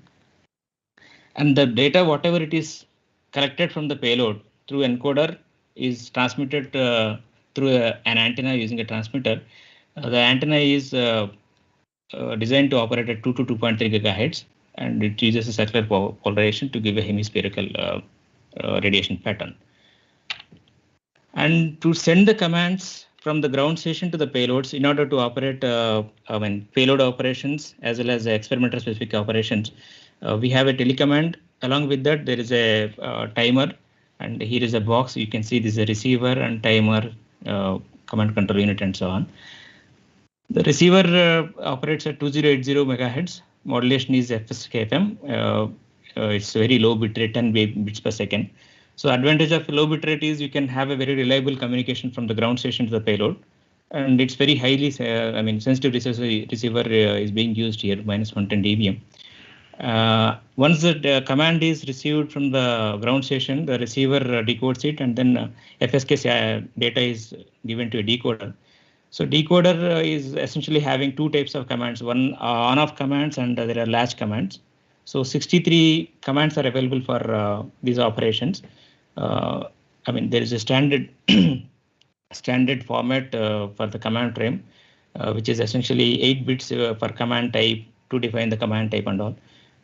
And the data, whatever it is collected from the payload through encoder, is transmitted through an antenna using a transmitter. The antenna is designed to operate at 2 to 2.3 gigahertz, and it uses a circular polarization to give a hemispherical radiation pattern. And to send the commands from the ground station to the payloads in order to operate payload operations as well as experimenter specific operations, we have a telecommand. Along with that, there is a timer, and here is a box. You can see this is a receiver and timer, command control unit, and so on. The receiver operates at 2080 megahertz. Modulation is FSK-FM. It's very low bit rate, 10 bits per second. So advantage of low bit rate is you can have a very reliable communication from the ground station to the payload, and it's very highly sensitive receiver is being used here, minus 110 dBm. Once the command is received from the ground station, the receiver decodes it, and then FSK data is given to a decoder. So decoder is essentially having two types of commands, one on-off commands and there are latch commands. So 63 commands are available for these operations. I mean, there is a standard standard format for the command frame, which is essentially 8 bits for command type to define the command type and all.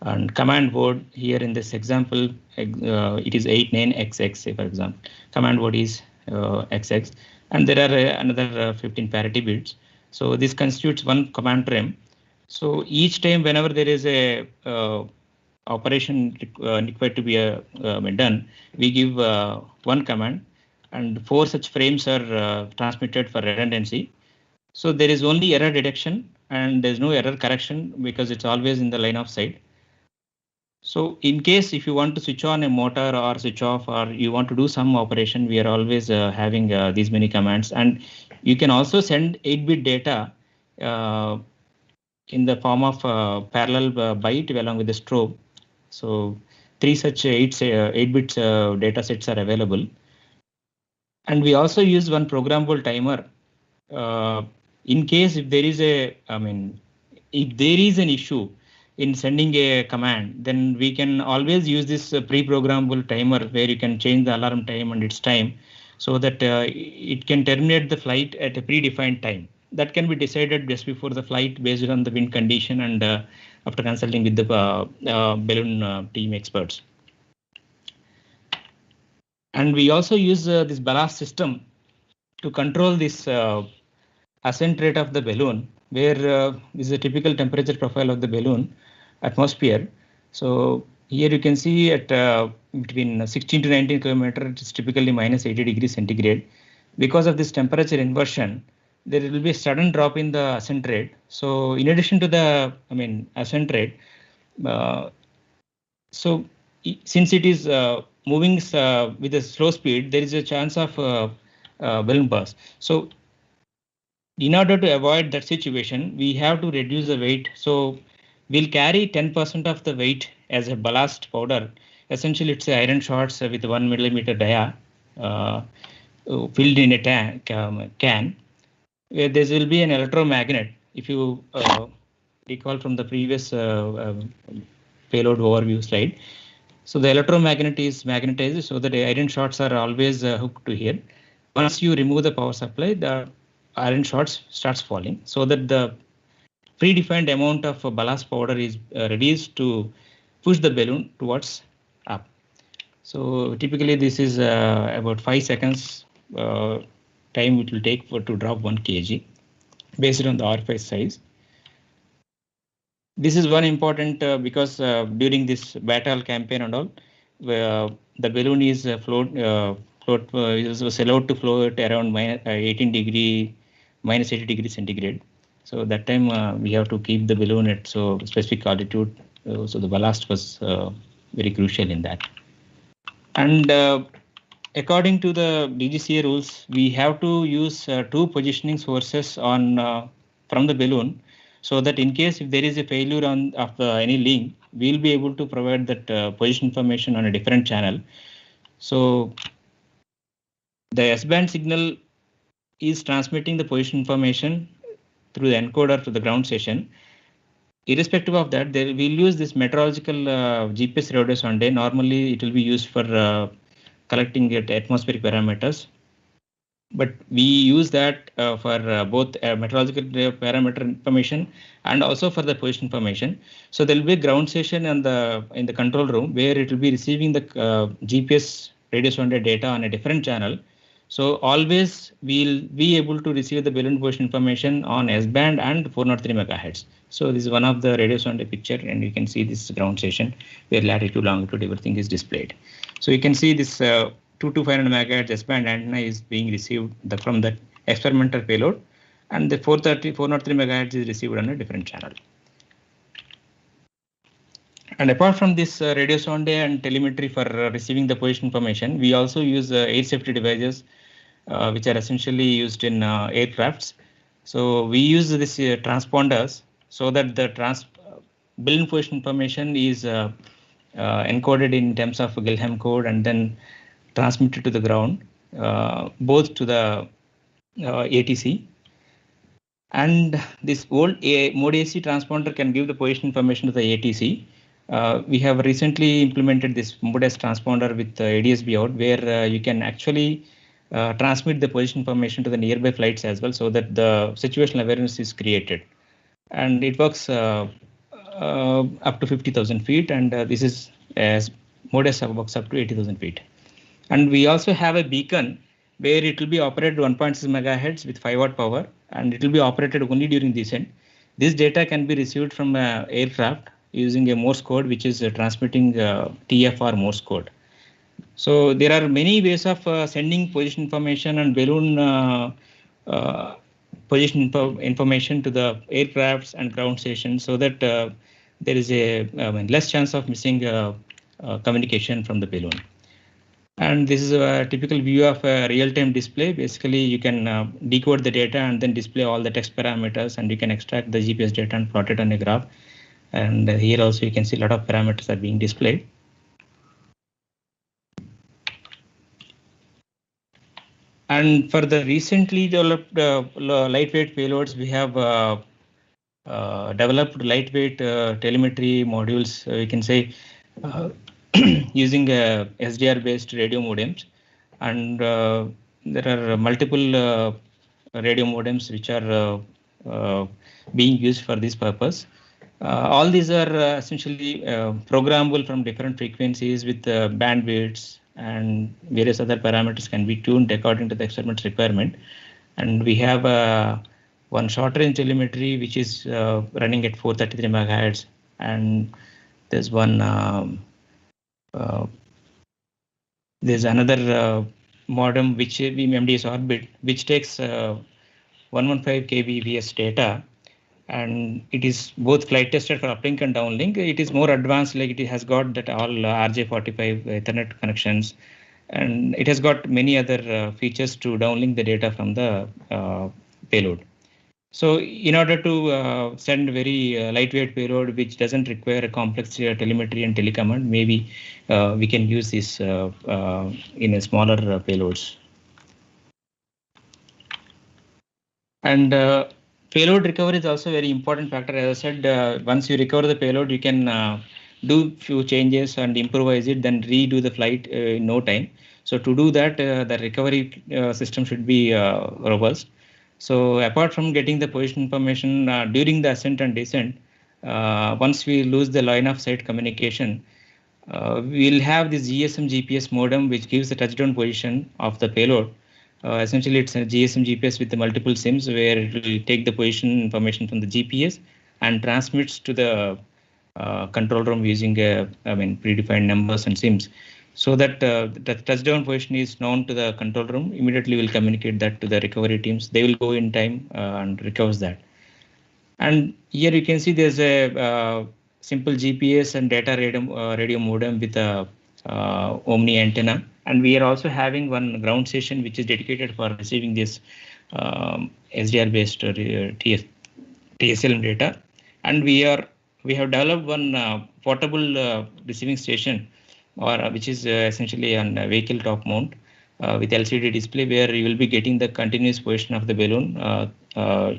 And command word here in this example, it is 89XX, for example. Command word is XX, and there are another 15 parity bits. So this constitutes one command frame. So each time whenever there is a operation required to be done, we give one command, and 4 such frames are transmitted for redundancy. So there is only error detection and there's no error correction because it's always in the line of sight. So in case if you want to switch on a motor or switch off, or you want to do some operation, we are always having these many commands. And you can also send 8-bit data in the form of parallel byte along with the strobe. So 3 such 8-bit data sets are available. And we also use one programmable timer. In case if there is if there is an issue in sending a command, then we can always use this pre-programmable timer where you can change the alarm time and its time so that it can terminate the flight at a predefined time. That can be decided just before the flight based on the wind condition and after consulting with the balloon team experts. And we also use this ballast system to control this ascent rate of the balloon, where this is a typical temperature profile of the balloon atmosphere. So here you can see at between 16 to 19 kilometers, it is typically minus 80 degrees centigrade. Because of this temperature inversion, there will be a sudden drop in the ascent rate. So in addition to the ascent rate, so since it is moving with a slow speed, there is a chance of balloon burst. So in order to avoid that situation, we have to reduce the weight. So we'll carry 10% of the weight as a ballast powder. Essentially, it's a iron shots with 1 millimeter dia filled in a tank can. Where there will be an electromagnet. If you recall from the previous payload overview slide. So the electromagnet is magnetized so that the iron shots are always hooked to here. Once you remove the power supply, the iron shots starts falling so that the predefined amount of ballast powder is reduced to push the balloon towards up. So typically this is about 5 seconds time it will take to drop 1 kg based on the orifice size. This is one important because during this battle campaign and all, the balloon is was allowed to float around minus 80 degrees centigrade. So that time we have to keep the balloon at so specific altitude. So the ballast was very crucial in that. And according to the DGCA rules, we have to use 2 positioning sources on from the balloon, so that in case if there is a failure of any link, we'll be able to provide that position information on a different channel. So the S-band signal is transmitting the position information through the encoder to the ground station. Irrespective of that, we'll use this meteorological GPS radio sonde. Normally, it will be used for collecting atmospheric parameters. But we use that for both meteorological parameter information and also for the position information. So there will be a ground station in the control room where it will be receiving the GPS radio sonde data on a different channel. So always we'll be able to receive the balloon position information on S-band and 403 megahertz. So this is one of the radio sonde picture, and you can see this ground station where latitude, longitude, everything is displayed. So you can see this 2 to 500 megahertz S-band antenna is being received from the experimental payload, and the 403 megahertz is received on a different channel. And apart from this radio sonde and telemetry for receiving the position information, we also use air safety devices, which are essentially used in aircrafts. So we use this transponders so that the balloon position information is encoded in terms of Gilham code and then transmitted to the ground, both to the ATC. And this old mode AC transponder can give the position information to the ATC. We have recently implemented this mode S transponder with ADSB out, where you can actually transmit the position information to the nearby flights as well, so that the situational awareness is created. And it works up to 50,000 feet, and this is as mode S works up to 80,000 feet. And we also have a beacon where it will be operated 1.6 megahertz with 5 watt power, and it will be operated only during descent. This data can be received from an aircraft using a Morse code, which is transmitting TFR Morse code. So there are many ways of sending position information and balloon position information to the aircrafts and ground stations, so that there is a less chance of missing communication from the balloon. And this is a typical view of a real-time display. Basically, you can decode the data and then display all the text parameters, and you can extract the GPS data and plot it on a graph. And here also you can see a lot of parameters are being displayed. And for the recently developed lightweight payloads, we have developed lightweight telemetry modules, we can say, using SDR-based radio modems. And there are multiple radio modems which are being used for this purpose. All these are essentially programmable from different frequencies with bandwidths, and various other parameters can be tuned according to the experiment's requirement. And we have one short range telemetry which is running at 433 megahertz, and there's one there's another modem which MDS Orbit, which takes 115 kbps data, and it is both flight tested for uplink and downlink. It is more advanced, like it has got that all RJ45 Ethernet connections, and it has got many other features to downlink the data from the payload. So in order to send very lightweight payload which doesn't require a complex telemetry and telecommand, maybe we can use this in a smaller payloads. And payload recovery is also a very important factor. As I said, once you recover the payload, you can do few changes and improvise it, then redo the flight in no time. So to do that, the recovery system should be robust. So apart from getting the position information during the ascent and descent, once we lose the line of sight communication, we'll have this GSM GPS modem which gives the touchdown position of the payload. Essentially, it's a GSM GPS with the multiple SIMs, where it will take the position information from the GPS and transmits to the control room using predefined numbers and SIMs, so that the touchdown position is known to the control room. Immediately, will communicate that to the recovery teams. They will go in time and recovers that. And here you can see there's a simple GPS and data radio modem with a Omni antenna. And we are also having one ground station which is dedicated for receiving this SDR-based TSL data. And we have developed one portable receiving station, which is essentially on a vehicle top mount with LCD display, where you will be getting the continuous position of the balloon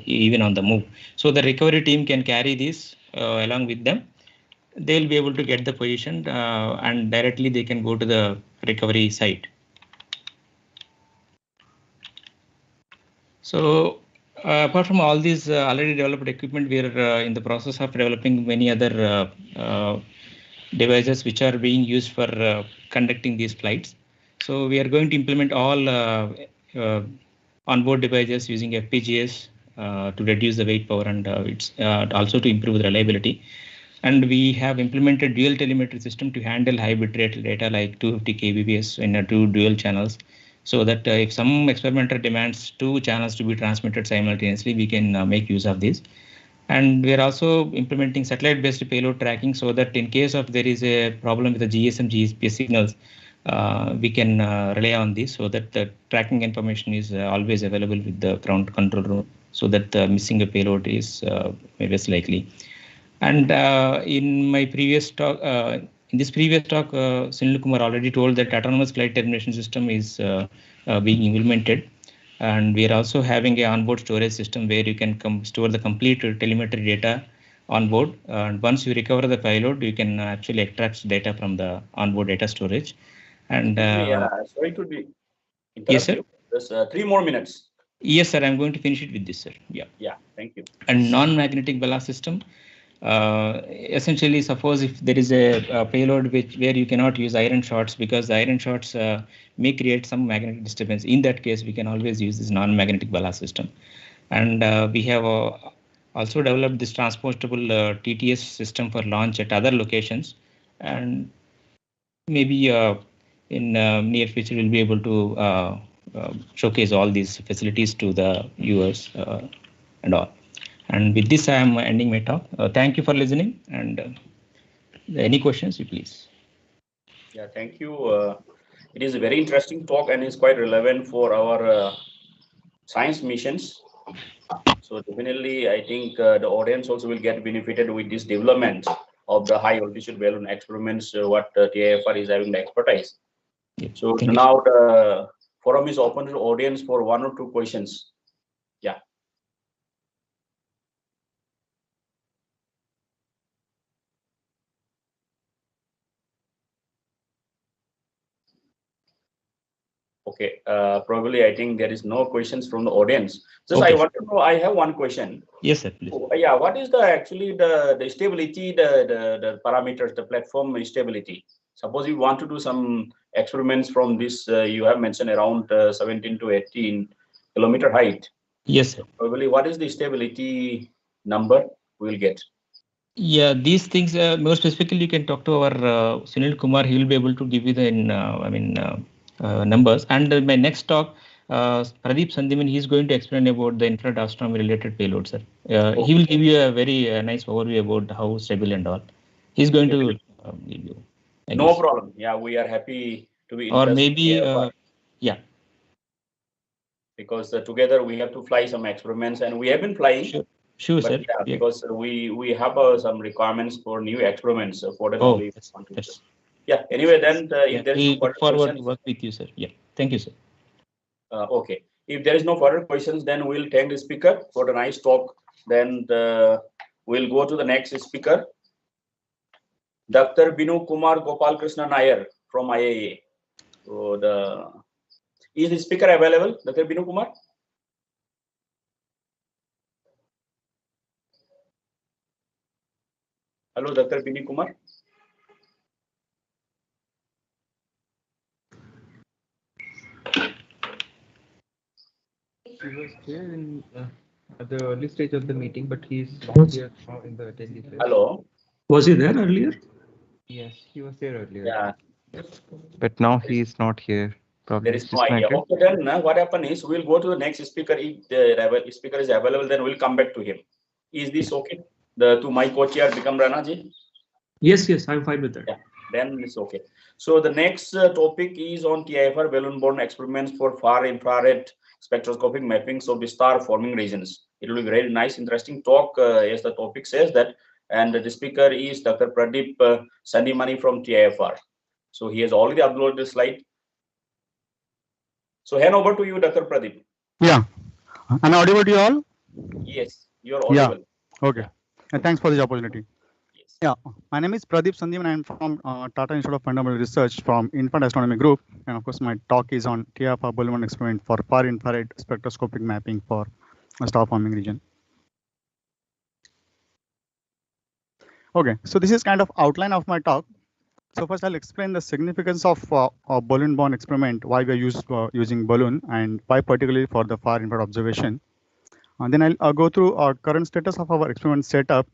even on the move. So the recovery team can carry this along with them. They'll be able to get the position and directly they can go to the recovery site. So apart from all these already developed equipment, we are in the process of developing many other devices which are being used for conducting these flights. So we are going to implement all onboard devices using FPGAs to reduce the weight power, and it's also to improve the reliability. And we have implemented dual telemetry system to handle high bitrate data like 250 kbps in two dual channels, so that if some experimenter demands two channels to be transmitted simultaneously, we can make use of this. And we are also implementing satellite-based payload tracking, so that in case of there is a problem with the GSM, GPS signals, we can rely on this, so that the tracking information is always available with the ground control room, so that missing a payload is less likely. And in my previous talk, in this previous talk, Sunil Kumar already told that autonomous flight termination system is being implemented. And we are also having a onboard storage system where you can store the complete telemetry data on board. And once you recover the payload, you can actually extract data from the onboard data storage. And sorry to be interrupt yes, sir. you. Just 3 more minutes. Yes, sir. I'm going to finish it with this, sir. Yeah. Yeah. Thank you. And non-magnetic ballast system. Essentially, suppose if there is a payload where you cannot use iron shots because the iron shots may create some magnetic disturbance. In that case, we can always use this non-magnetic ballast system. And we have also developed this transportable TTS system for launch at other locations. And maybe in near future, we'll be able to showcase all these facilities to the viewers and all. And with this, I am ending my talk. Thank you for listening. And any questions, you please. Yeah, thank you. It is a very interesting talk and it's quite relevant for our science missions. So definitely, I think the audience also will get benefited with this development of the high altitude balloon experiments, what TIFR is having the expertise. Yeah, so now the forum is open to the audience for 1 or 2 questions. Yeah. Okay, probably I think there is no questions from the audience. Just okay, I want to know, I have one question. Yes, sir, please. Yeah, what is the stability, the parameters, the platform stability? Suppose you want to do some experiments from this, you have mentioned around 17 to 18 kilometer height. Yes, sir. Probably what is the stability number we'll get? Yeah, these things, more specifically, you can talk to our Sunil Kumar. He will be able to give you the, numbers. And my next talk, Pradeep Sandhiman, he's going to explain about the infrared astronomy related payloads, sir. Okay. He will give you a very nice overview about how stable and all. He's going to give you. No problem. Yeah, we are happy to be or maybe, yeah. Because together we have to fly some experiments and we have been flying. Sure, sir. Yeah, because we have some requirements for new experiments for that. Oh, yes. Yeah. Anyway, then if there is we no look forward to work with you, sir. Yeah. Thank you, sir. Okay. If there is no further questions, then we'll thank the speaker for the nice talk. Then we'll go to the next speaker, Dr. Binu Kumar Gopal Krishna Nair from IIA. So is the speaker available, Dr. Binu Kumar? Hello, Dr. Binu Kumar. He was here in at the early stage of the meeting, but he's not here now in the attendee list. Hello. Was he there earlier? Yes, he was there earlier. Yeah. But now he is not here. Probably There is no idea. Okay, then what happens is we'll go to the next speaker. If the speaker is available, then we'll come back to him. Is this okay? To my co-chair, Bikram Rana ji? Yes, I'm fine with that. Yeah, then it's okay. So the next topic is on TIFR balloon-borne experiments for far infrared spectroscopic mappings of the star forming regions. It will be very nice, interesting talk, as the topic says that. And the speaker is Dr. Pradeep Sandhimani from TIFR. So he has already uploaded the slide. So hand over to you, Dr. Pradeep. Yeah. Am I audible to you all? Yes, you're audible. Yeah. Okay. And thanks for this opportunity. Yes. Yeah. My name is Pradeep Sandhiman. I'm from Tata Institute of Fundamental Research from Infrared Astronomy Group. And of course, my talk is on TIFR balloon experiment for far infrared spectroscopic mapping for a star forming region. Okay, so this is kind of outline of my talk. So first I'll explain the significance of a balloon-borne experiment, why we are using balloon and why particularly for the far infrared observation. And then I'll go through our current status of our experiment setup.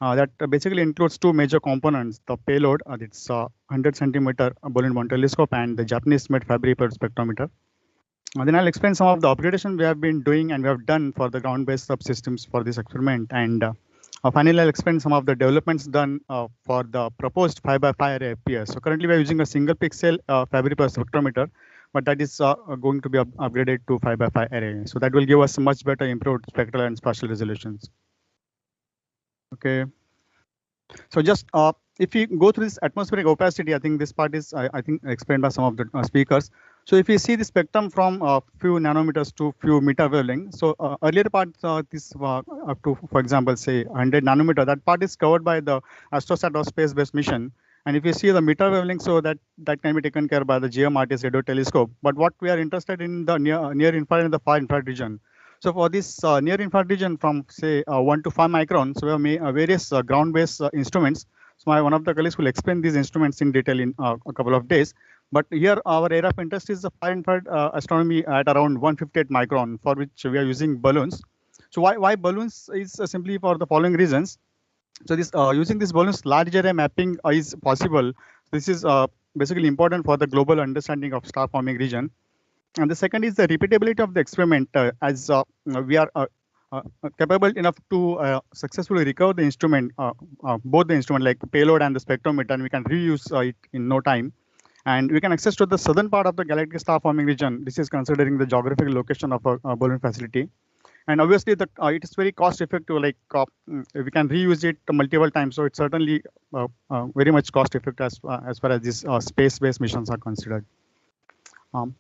That basically includes 2 major components, the payload, it's 100 centimeter balloon-borne telescope and the Japanese-made Fabry-Perot spectrometer. Then I'll explain some of the upgradation we have been doing and we have done for the ground-based subsystems for this experiment. And finally, I'll explain some of the developments done for the proposed 5x5 array FPS. So currently, we're using a single pixel Fabry-Perot spectrometer, but that is going to be upgraded to 5x5 array. So that will give us much better improved spectral and spatial resolutions. Okay. So just if you go through this atmospheric opacity, I think this part is I think explained by some of the speakers. So if you see the spectrum from few nanometers to few meter wavelength, so earlier part this up to, for example, say 100 nanometer, that part is covered by the AstroSat or space-based mission. And if you see the meter wavelength, so that can be taken care by the GMRTS radio telescope. But what we are interested in the near infrared and the far infrared region. So for this near infrared region from say 1 to 5 microns, so we have various ground-based instruments. So one of the colleagues will explain these instruments in detail in a couple of days. But here our area of interest is the far infrared astronomy at around 158 micron, for which we are using balloons. So why balloons is simply for the following reasons. So this using these balloons, large area mapping is possible. This is basically important for the global understanding of star forming region. And the second is the repeatability of the experiment, as we are capable enough to successfully recover the instrument, both the instrument like payload and the spectrometer, and we can reuse it in no time. And we can access to the southern part of the galactic star forming region. This is considering the geographical location of a balloon facility. And obviously, it is very cost effective. Like we can reuse it multiple times, so it's certainly very much cost effective as far as these space-based missions are considered.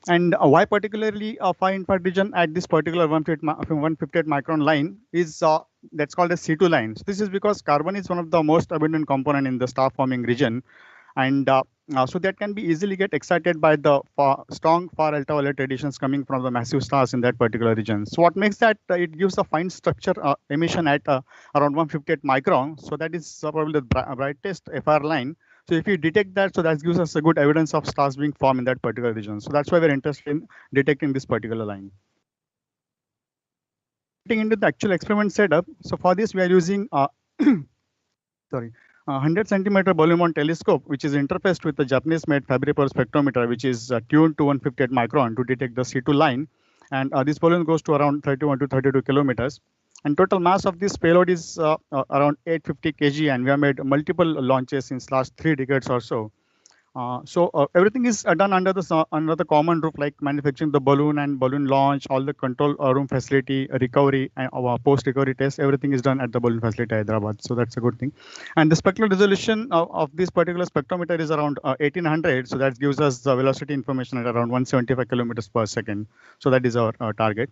And why particularly a far infrared region at this particular 158 micron line is that's called a C2 line. So this is because carbon is one of the most abundant component in the star forming region, and so that can be easily get excited by the strong far ultraviolet radiations coming from the massive stars in that particular region. So what makes that it gives a fine structure emission at around 158 micron. So that is probably the brightest FR line. So if you detect that, so that gives us a good evidence of stars being formed in that particular region. So that's why we're interested in detecting this particular line. Getting into the actual experiment setup. So for this, we are using 100 centimeter balloon mount telescope, which is interfaced with the Japanese-made Fabry-Pérot spectrometer, which is tuned to 158 micron to detect the C2 line. And this balloon goes to around 31 to 32 kilometers. And total mass of this payload is around 850 kg, and we have made multiple launches since last 3 decades or so. Everything is done under the common roof, like manufacturing the balloon and balloon launch, all the control room facility, recovery, and post-recovery test. Everything is done at the balloon facility Hyderabad. So that's a good thing. And the spectral resolution of this particular spectrometer is around 1800. So that gives us the velocity information at around 175 kilometers per second. So that is our target.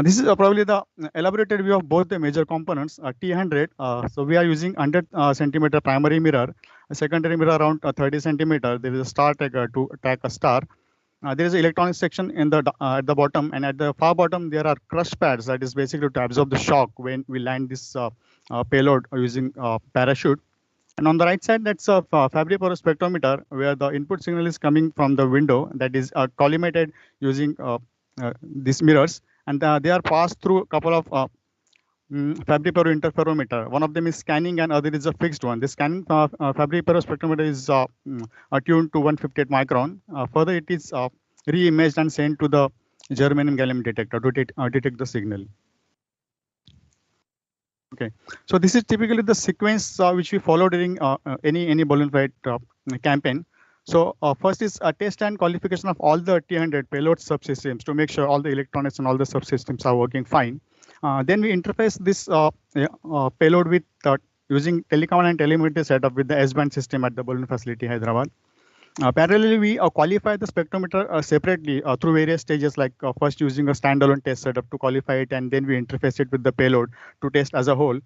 This is probably the elaborated view of both the major components, T100. So we are using 100 centimeter primary mirror, a secondary mirror around 30 centimeter. There is a star tracker to track a star. There is an electronic section in the at the bottom, and at the far bottom there are crush pads. That is basically to absorb the shock when we land this payload using parachute. And on the right side, that's a Fabry-Pérot spectrometer, where the input signal is coming from the window that is collimated using these mirrors. And they are passed through a couple of Fabry-Pérot interferometer. One of them is scanning and other is a fixed one. The scanning Fabry-Pérot spectrometer is attuned to 158 micron. Further, it is re-imaged and sent to the germanium gallium detector to detect the signal. Okay, so this is typically the sequence which we follow during any balloon flight campaign. So first is a test and qualification of all the T100 payload subsystems to make sure all the electronics and all the subsystems are working fine. Then we interface this payload with using telecommand and telemetry setup with the S-band system at the balloon facility Hyderabad. Parallelly, we qualify the spectrometer separately through various stages, like first using a standalone test setup to qualify it, and then we interface it with the payload to test as a whole.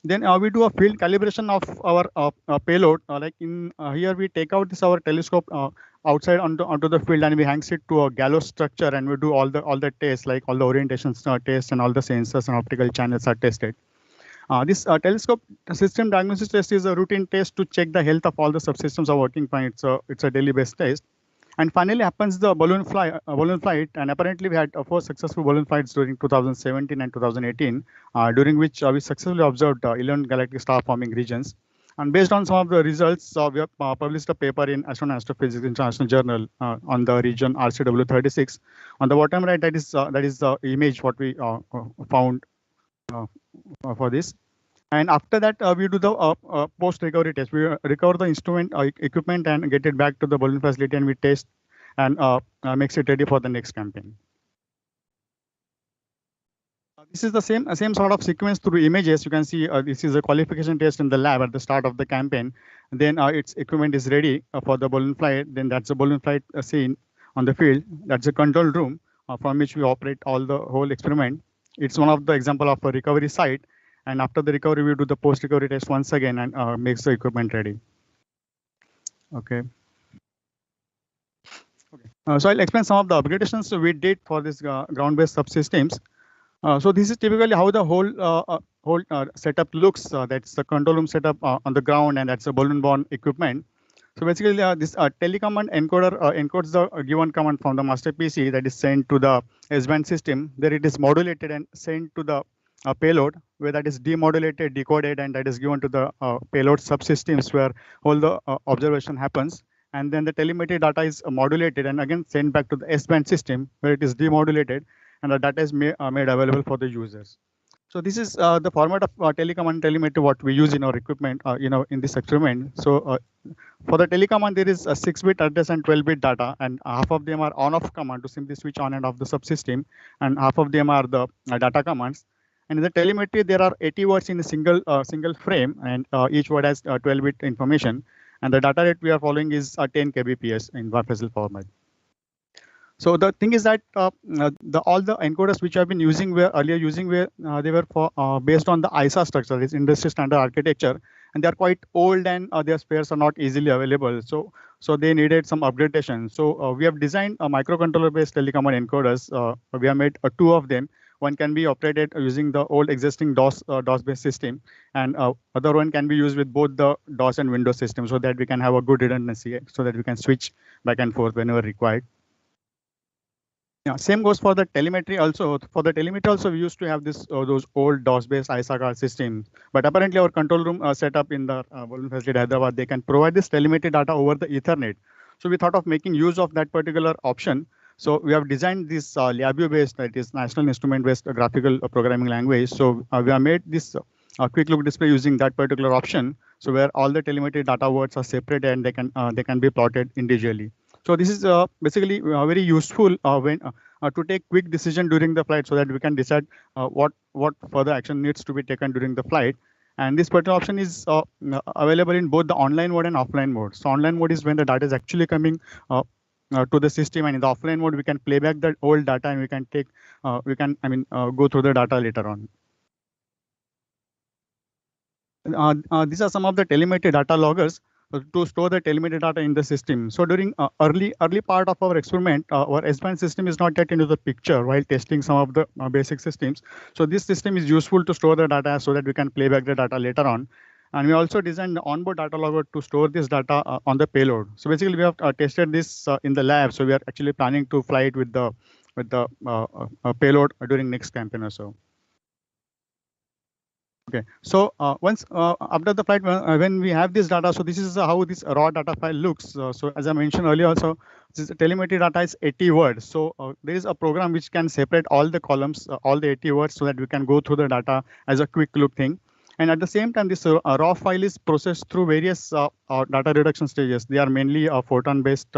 Then we do a field calibration of our payload. Like in here, we take out our telescope outside onto the field, and we hang it to a gallows structure, and we do all the tests, like all the orientations tests and all the sensors and optical channels are tested. This telescope system diagnosis test is a routine test to check the health of all the subsystems are working fine. It's a daily based test. And finally happens the balloon flight, and apparently we had 4 successful balloon flights during 2017 and 2018, during which we successfully observed 11 galactic star forming regions. And based on some of the results, we have published a paper in Astronomy and Astrophysics International Journal on the region RCW36. On the bottom right, that is the image what we found for this. And after that, we do the post-recovery test. We recover the instrument equipment and get it back to the balloon facility, and we test and makes it ready for the next campaign. This is the same sort of sequence through images. You can see this is a qualification test in the lab at the start of the campaign. And then its equipment is ready for the balloon flight. Then that's a balloon flight scene on the field. That's a control room from which we operate all the whole experiment. It's one of the example of a recovery site. And after the recovery, we do the post-recovery test once again and makes the equipment ready. Okay. So I'll explain some of the upgradations we did for this ground-based subsystems. So this is typically how the whole setup looks. That's the control room setup on the ground, and that's a balloon-borne equipment. So basically, this telecommand encoder encodes the given command from the master PC that is sent to the S-band system. There it is modulated and sent to the payload, where that is demodulated, decoded, and that is given to the payload subsystems where all the observation happens. And then the telemetry data is modulated and again sent back to the S-band system, where it is demodulated, and the data is made available for the users. So this is the format of telecommand telemetry what we use in our equipment, in this experiment. So for the telecommand, there is a 6-bit address and 12-bit data, and half of them are on-off command to simply switch on and off the subsystem, and half of them are the data commands. And in the telemetry, there are 80 words in a single frame, and each word has 12-bit information. And the data rate we are following is 10 kbps in WAF-SL format. So the thing is that all the encoders which I've been using were they were based on the ISA structure, this industry standard architecture, and they are quite old and their spares are not easily available. So they needed some upgradation. So we have designed a microcontroller-based telecommand encoders. We have made 2 of them. One can be operated using the old existing DOS-based system, and other one can be used with both the DOS and Windows system, so that we can have a good redundancy, so that we can switch back and forth whenever required. Yeah, same goes for the telemetry also. For the telemetry also, we used to have those old DOS-based ISA card systems, but apparently our control room setup in the balloon facility Hyderabad, they can provide this telemetry data over the Ethernet. So we thought of making use of that particular option. So we have designed this LabVIEW-based, that is National Instrument-based graphical programming language. So we have made this quick look display using that particular option. So where all the telemetry data words are separated and they can be plotted individually. So this is basically very useful when to take quick decision during the flight, so that we can decide what further action needs to be taken during the flight. And this particular option is available in both the online mode and offline mode. So online mode is when the data is actually coming to the system, and in the offline mode we can play back the old data and we can take go through the data later on. These are some of the telemetry data loggers to store the telemetry data in the system. So during early part of our experiment, our S-band system is not yet into the picture while testing some of the basic systems. So this system is useful to store the data so that we can play back the data later on. And we also designed the onboard data logger to store this data on the payload. So basically, we have tested this in the lab. So we are actually planning to fly it with the payload during next campaign or so. Okay, so once after the flight, when we have this data, so this is how this raw data file looks. So as I mentioned earlier, also this telemetry data is 80 words. So there is a program which can separate all the columns, all the 80 words, so that we can go through the data as a quick look thing. And at the same time, this raw file is processed through various data reduction stages. They are mainly photon-based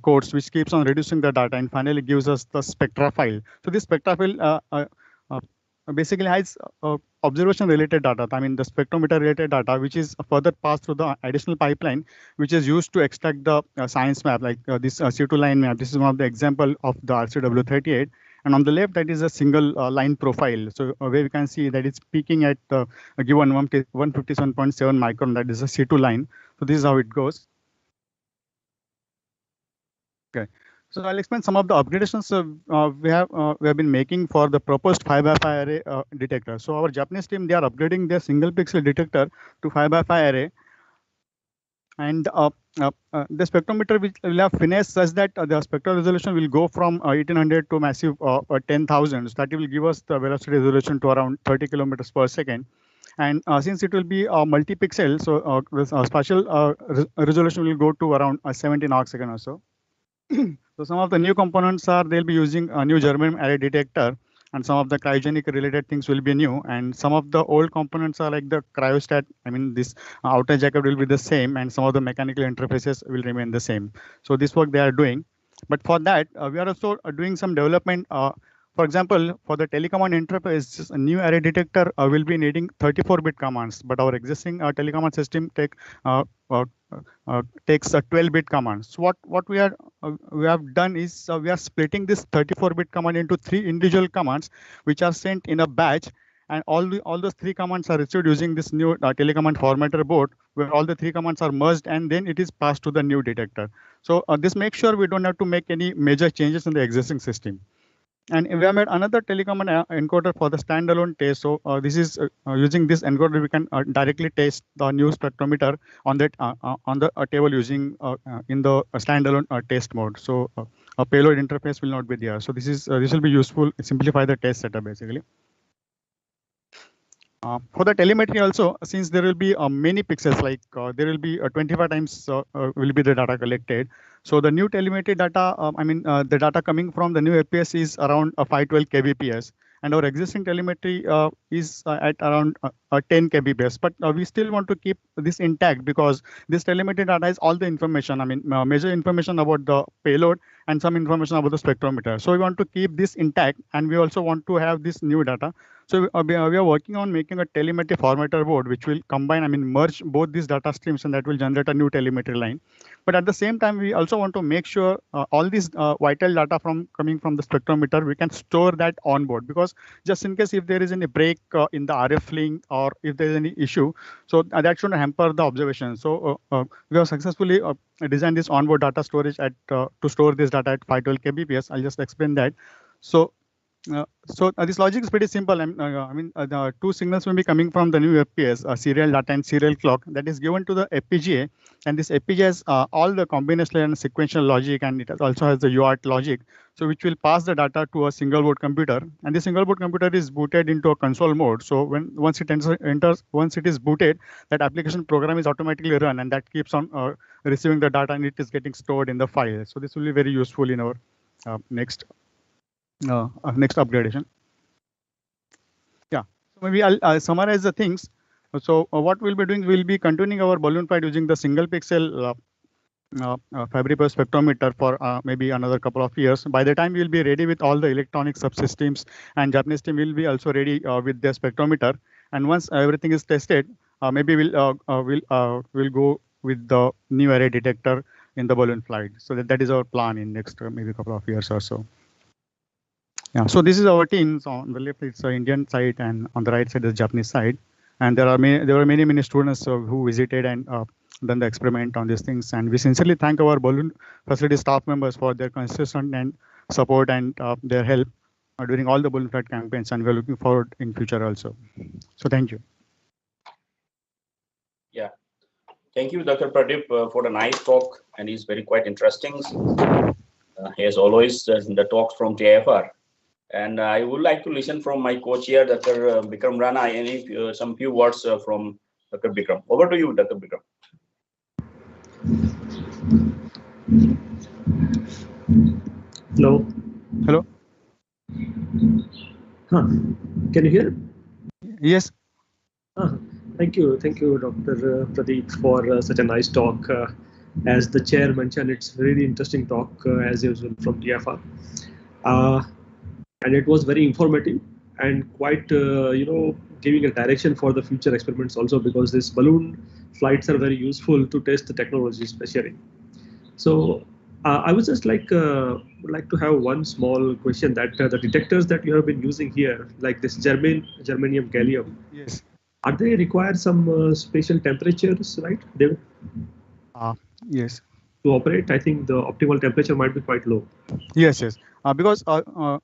codes, which keeps on reducing the data and finally gives us the spectra file. So this spectra file basically has observation-related data. I mean, the spectrometer-related data, which is further passed through the additional pipeline, which is used to extract the science map, like this C2 line map. This is one of the example of the RCW38. And on the left, that is a single line profile. So where we can see that it's peaking at a given 157.7 micron. That is a C2 line. So this is how it goes. Okay. So I'll explain some of the upgradations we have been making for the proposed 5x5 array detector. So our Japanese team, they are upgrading their single pixel detector to 5x5 array. And the spectrometer will have finesse such that the spectral resolution will go from 1800 to massive 10,000. So that will give us the velocity resolution to around 30 kilometers per second. And since it will be multi-pixel, so spatial resolution will go to around 17 arcsecond or so. So some of the new components are they'll be using a new germanium array detector, and some of the cryogenic related things will be new. And some of the old components are like the cryostat. I mean, this outer jacket will be the same, and some of the mechanical interfaces will remain the same. So this work they are doing. But for that, we are also doing some development For example, for the telecommand interface, a new array detector will be needing 34-bit commands, but our existing telecommand system takes 12-bit commands. So what we have done is we are splitting this 34-bit command into 3 individual commands, which are sent in a batch, and all those 3 commands are received using this new telecommand formatter board, where all the 3 commands are merged and then it is passed to the new detector. So this makes sure we don't have to make any major changes in the existing system. And we have made another telecommand encoder for the standalone test. So this is using this encoder, we can directly test the new spectrometer on that on the table using in the standalone test mode. So a payload interface will not be there. So this will be useful, simplify the test setup basically. For the telemetry also, since there will be many pixels, like there will be 25 times will be the data collected. So the new telemetry data, the data coming from the new FPS is around 512 kbps, and our existing telemetry is at around 10 kbps. But we still want to keep this intact because this telemetry data is all the information. Major information about the payload and some information about the spectrometer. So we want to keep this intact, and we also want to have this new data. So we are working on making a telemetry formatter board, which will combine, merge both these data streams, and that will generate a new telemetry line. But at the same time, we also want to make sure all these vital data coming from the spectrometer, we can store that on board, because just in case if there is any break in the RF link, or if there is any issue, so that shouldn't hamper the observation. So we have successfully designed this onboard data storage to store this data at 512 kbps. I'll just explain that. So this logic is pretty simple. The 2 signals will be coming from the new FPS, serial data and serial clock, that is given to the FPGA, and this FPGA has all the combinational and sequential logic, and it also has the UART logic, so which will pass the data to a single board computer, and the single board computer is booted into a console mode. So once it is booted, that application program is automatically run, and that keeps on receiving the data, and it is getting stored in the file. So this will be very useful in our next upgradation. Yeah, so maybe I'll summarize the things. So what we'll be doing, we'll be continuing our balloon flight using the single pixel Fabry-Peur spectrometer for maybe another couple of years. By the time we'll be ready with all the electronic subsystems, and Japanese team will be also ready with their spectrometer. And once everything is tested, maybe we'll go with the new array detector in the balloon flight. So that is our plan in next maybe a couple of years or so. Yeah, so this is our team. So on the left it's the Indian side, and on the right side is the Japanese side. And there were many students who visited and done the experiment on these things. And we sincerely thank our balloon facility staff members for their consistent and support and their help during all the balloon flight campaigns. And we're looking forward in future also. So thank you. Yeah, thank you, Dr. Pradeep, for the nice talk, and it's very quite interesting. As always, the talks from TIFR. And I would like to listen from my co-chair, Dr. Bikram Rana, some few words from Dr. Bikram. Over to you, Dr. Bikram. Hello. Hello. Can you hear? Yes. Thank you, Dr. Pradeep, for such a nice talk. As the chair mentioned, it's a really interesting talk as usual from TIFR. And it was very informative and quite, giving a direction for the future experiments also, because these balloon flights are very useful to test the technology, especially. So I would just like to have one small question, that the detectors that you have been using here, like this germanium gallium, yes, are they require some special temperatures, right, David? Yes. To operate, I think the optimal temperature might be quite low. Yes. Because the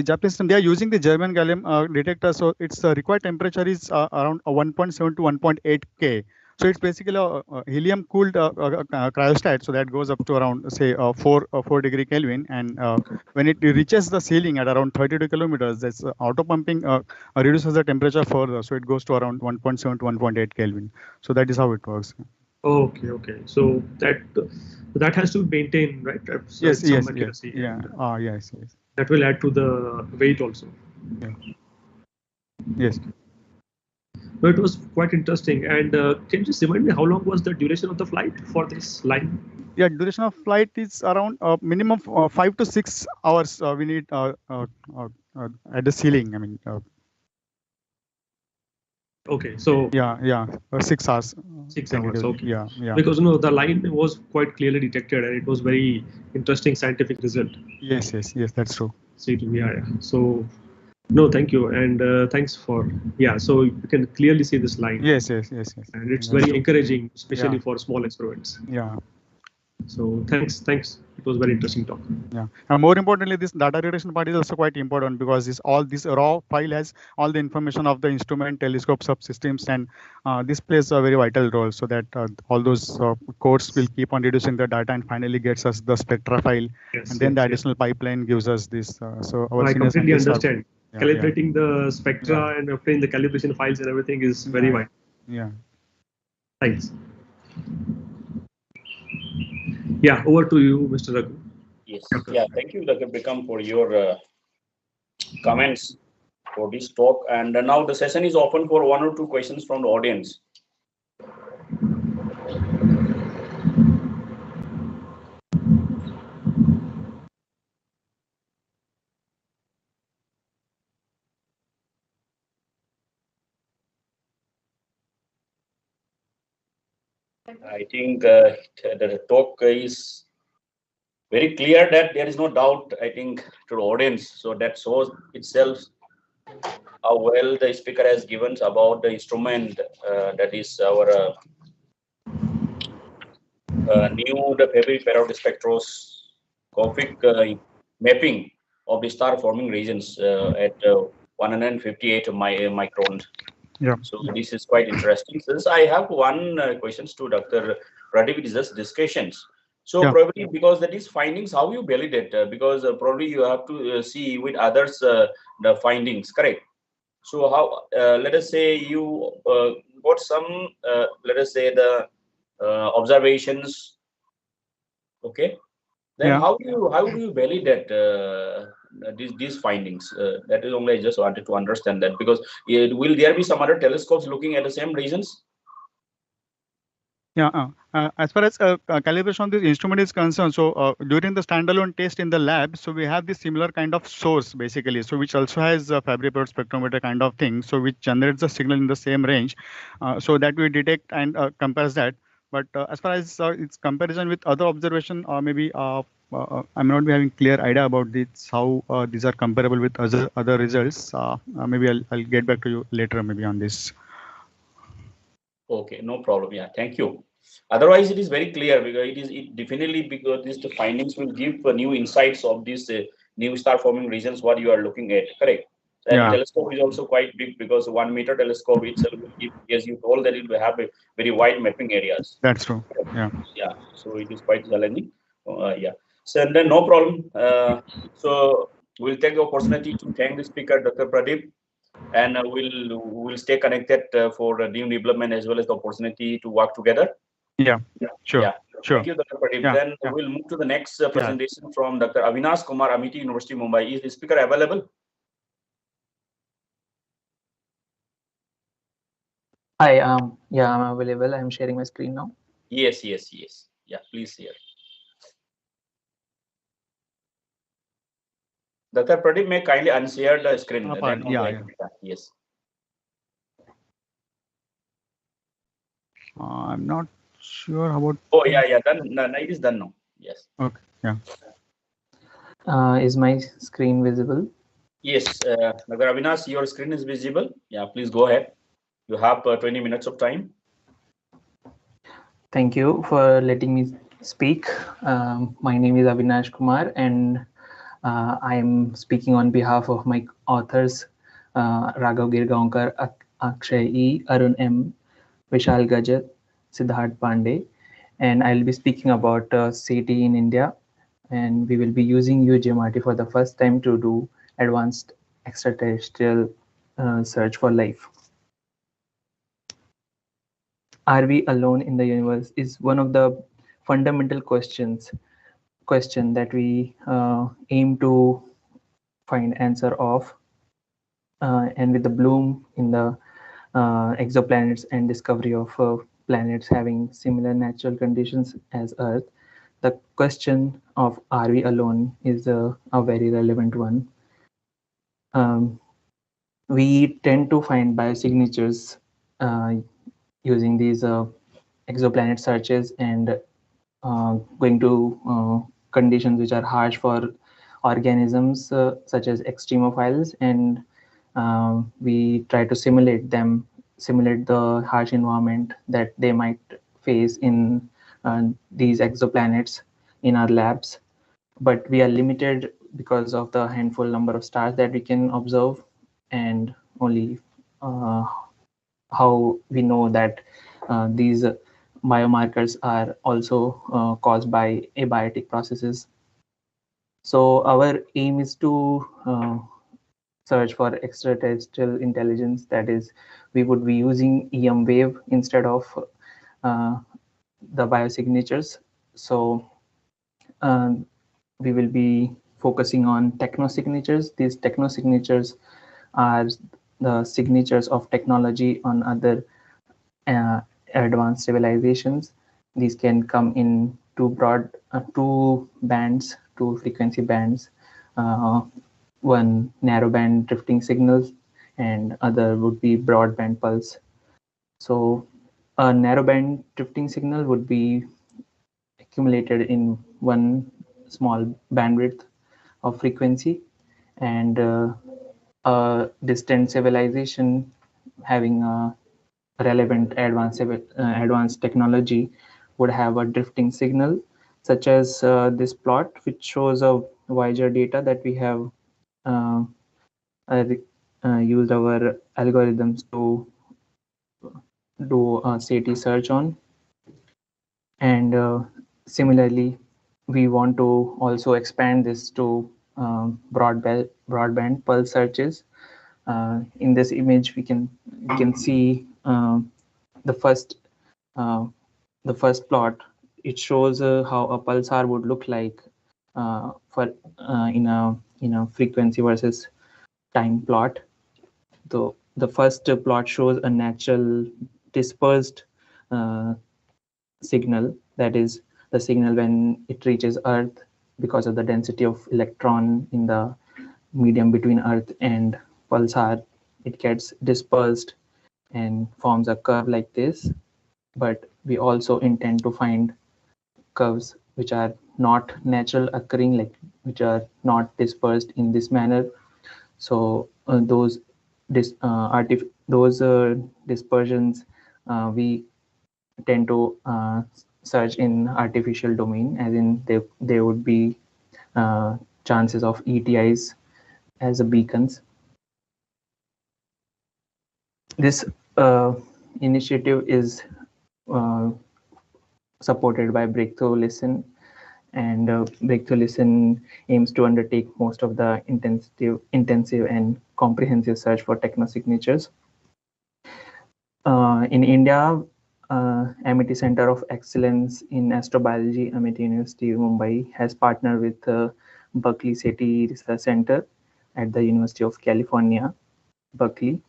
Japanese system, they are using the German gallium detector, so its required temperature is around 1.7 to 1.8 K. So it's basically a helium-cooled cryostat, so that goes up to around, say, 4 degree Kelvin, and when it reaches the ceiling at around 32 kilometers, that's auto-pumping reduces the temperature further, so it goes to around 1.7 to 1.8 Kelvin. So that is how it works. Okay. So that has to be maintained, right? Yes. Yeah. Yes. That will add to the weight also. Yeah. Yes. No, it was quite interesting. And can you just remind me how long was the duration of the flight for this line? Yeah, duration of flight is around minimum 5 to 6 hours. We need at the ceiling. I mean. Okay, so yeah, 6 hours. 6 hours. Okay. Yeah. Because the line was quite clearly detected, and it was very interesting scientific result. Yes, that's true. Yeah. So, no, thank you, and thanks for So you can clearly see this line. Yes. And it's very encouraging, especially for small experiments. Yeah. So thanks. It was very interesting talk. Yeah, and more importantly, this data reduction part is also quite important because this raw file has all the information of the instrument, telescope, subsystems, and this plays a very vital role. So that all those codes will keep on reducing the data and finally gets us the spectra file, and then the additional pipeline gives us this. So our I completely understand. Calibrating the spectra and obtaining the calibration files and everything is very vital. Yeah. Thanks. Yeah, over to you, Mr. Raghu. Yes. Yeah, thank you, Dr. Bikram, for your comments for this talk. And now the session is open for 1 or 2 questions from the audience. I think the talk is very clear that there is no doubt, I think, to the audience. So that shows itself how well the speaker has given about the instrument that is our new the Fabry Perot spectroscopic mapping of the star forming regions at 158 microns. Yeah. So this is quite interesting. Since I have one questions to Dr. Pradeep, it is just discussions. So probably because that is findings, how you validate? Because probably you have to see with others the findings, correct? So how, let us say you got some, let us say the observations, okay? Then how do you validate these findings? That is only I just wanted to understand that, because will there be some other telescopes looking at the same regions? Yeah, as far as calibration of this instrument is concerned, so during the standalone test in the lab, so we have this similar kind of source basically, so which also has a Fabry Perot spectrometer kind of thing, so which generates the signal in the same range, so that we detect and compares that. But as far as its comparison with other observation, maybe I may not be having clear idea about this, how these are comparable with other results. Maybe I'll get back to you later maybe on this. Okay, no problem. Yeah, thank you. Otherwise, it is very clear because it definitely, because these the findings will give new insights of these new star forming regions what you are looking at. Correct. And the telescope is also quite big because 1 meter telescope itself will give, as you told, that it will have a very wide mapping areas. That's true. Yeah. Yeah. So it is quite challenging. Yeah. So and then no problem. So we'll take the opportunity to thank the speaker, Dr. Pradeep. And we'll stay connected for new development as well as the opportunity to work together. Yeah. Sure. Yeah. Sure. Thank you, Dr. Pradeep. Then we'll move to the next presentation from Dr. Avinash Kumar, Amity University, Mumbai. Is the speaker available? Hi. Yeah, I'm available. I'm sharing my screen now. Yes. Yeah, please share. Dr. Pradeep, may kindly unshare the screen. Yes. I'm not sure about. Oh, yeah. Done. No, it is done now. Yes. Okay. Yeah. Is my screen visible? Yes. Dr. Avinash, your screen is visible. Yeah, please go ahead. You have 20 minutes of time. Thank you for letting me speak. My name is Avinash Kumar, and I am speaking on behalf of my authors, Raghav Girgaonkar, Akshay E, Arun M, Vishal Gajat, Siddharth Pandey, and I'll be speaking about SETI in India, and we will be using UGMRT for the first time to do advanced extraterrestrial search for life. Are we alone in the universe is one of the fundamental question that we aim to find answer of, and with the bloom in the exoplanets and discovery of planets having similar natural conditions as Earth, the question of are we alone is a very relevant one. We tend to find biosignatures using these exoplanet searches and going to conditions which are harsh for organisms such as extremophiles, and we try to simulate the harsh environment that they might face in these exoplanets in our labs. But we are limited because of the handful number of stars that we can observe, and only how we know that these biomarkers are also caused by abiotic processes. So our aim is to search for extraterrestrial intelligence. That is, we would be using EM wave instead of the biosignatures. So we will be focusing on technosignatures. These technosignatures are the signatures of technology on other advanced civilizations. These can come in two frequency bands. One narrowband drifting signals, and other would be broadband pulse. So a narrowband drifting signal would be accumulated in one small bandwidth of frequency, and a distant civilization having a relevant advanced technology would have a drifting signal, such as this plot, which shows a Voyager data that we have used our algorithms to do a SETI search on. And similarly, we want to also expand this to broadband pulse searches. In this image, we can see the first plot. It shows how a pulsar would look like in a frequency versus time plot. The first plot shows a natural dispersed signal, that is the signal when it reaches Earth. Because of the density of electron in the medium between Earth and pulsar, it gets dispersed and forms a curve like this. But we also intend to find curves which are not natural occurring, like which are not dispersed in this manner. So those dispersions we tend to search in artificial domain, as in there would be chances of ETIs as a beacons. This initiative is supported by Breakthrough Listen, and Breakthrough Listen aims to undertake most of the intensive and comprehensive search for technosignatures. In India, Amity Center of Excellence in Astrobiology, Amity University, Mumbai, has partnered with Berkeley SETI Research Center at the University of California, Berkeley,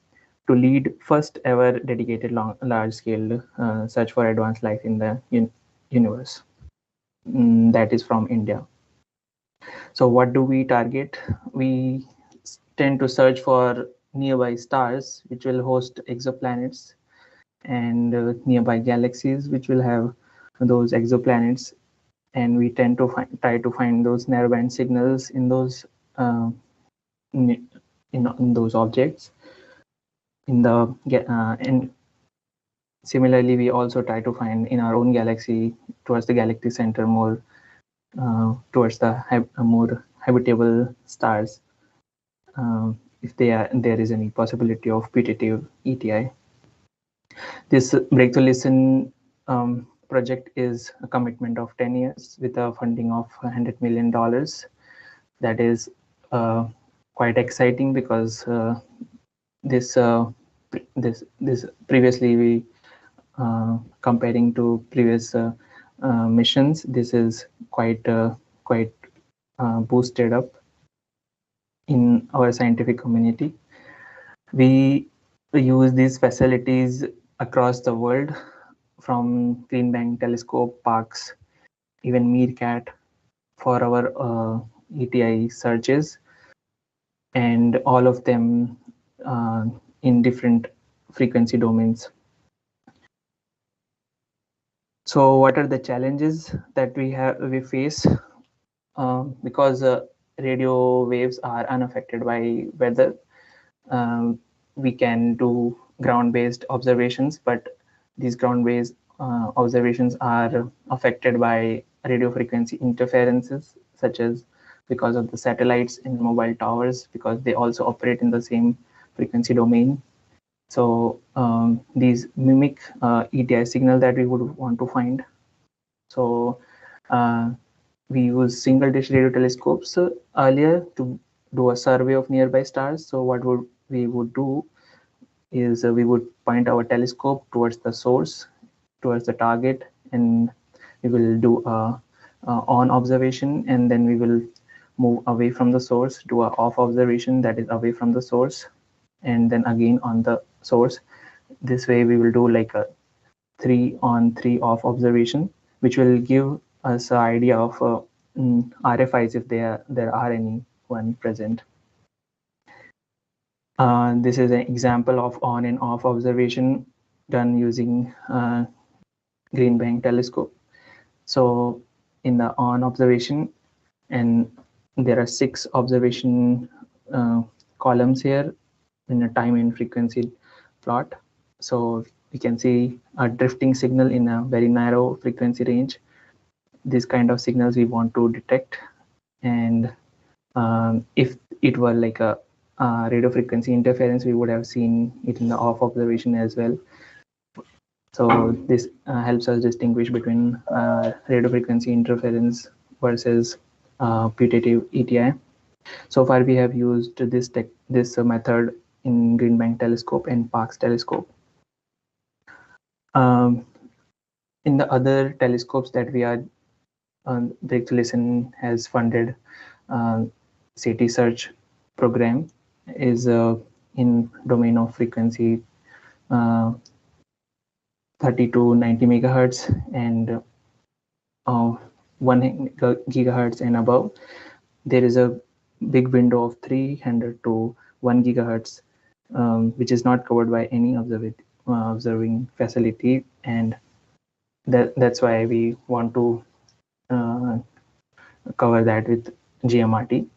to lead first ever dedicated large-scale search for advanced life in the universe. That is from India. So what do we target? We tend to search for nearby stars which will host exoplanets, and nearby galaxies which will have those exoplanets, and we tend to try to find those narrowband signals in those in those objects. And similarly, we also try to find in our own galaxy, towards the galactic center, more towards the more habitable stars, if there is any possibility of putative ETI. This Breakthrough Listen project is a commitment of 10 years with a funding of $100 million. That is quite exciting, because this previously we comparing to previous missions, this is quite boosted up in our scientific community. We use these facilities across the world, from Green Bank Telescope, Parkes, even Meerkat, for our ETI searches, and all of them in different frequency domains. So what are the challenges that we face? Because radio waves are unaffected by weather, we can do ground-based observations, but these ground-based observations are affected by radio frequency interferences, such as because of the satellites and mobile towers, because they also operate in the same frequency domain. So these mimic ETI signal that we would want to find. So we use single dish radio telescopes earlier to do a survey of nearby stars. So what we would do is we would point our telescope towards the source, towards the target, and we will do a on observation, and then we will move away from the source, do a off observation that is away from the source, and then again on the source. This way we will do like a 3 on 3 off observation, which will give us an idea of RFIs if there are any one present. This is an example of on and off observation done using Green Bank Telescope. So in the on observation, and there are 6 observation columns here in a time and frequency plot. So we can see a drifting signal in a very narrow frequency range. This kind of signals we want to detect, and if it were like a radio frequency interference, we would have seen it in the off observation as well. So this helps us distinguish between radio frequency interference versus putative ETI. So far, we have used this method in Green Bank Telescope and Parkes Telescope. In the other telescopes that we are, Breakthrough Listen has funded SETI search program is in domain of frequency 30 to 90 megahertz and 1 gigahertz and above. There is a big window of 300 to 1 gigahertz, which is not covered by any observing facility, and that's why we want to cover that with GMRT.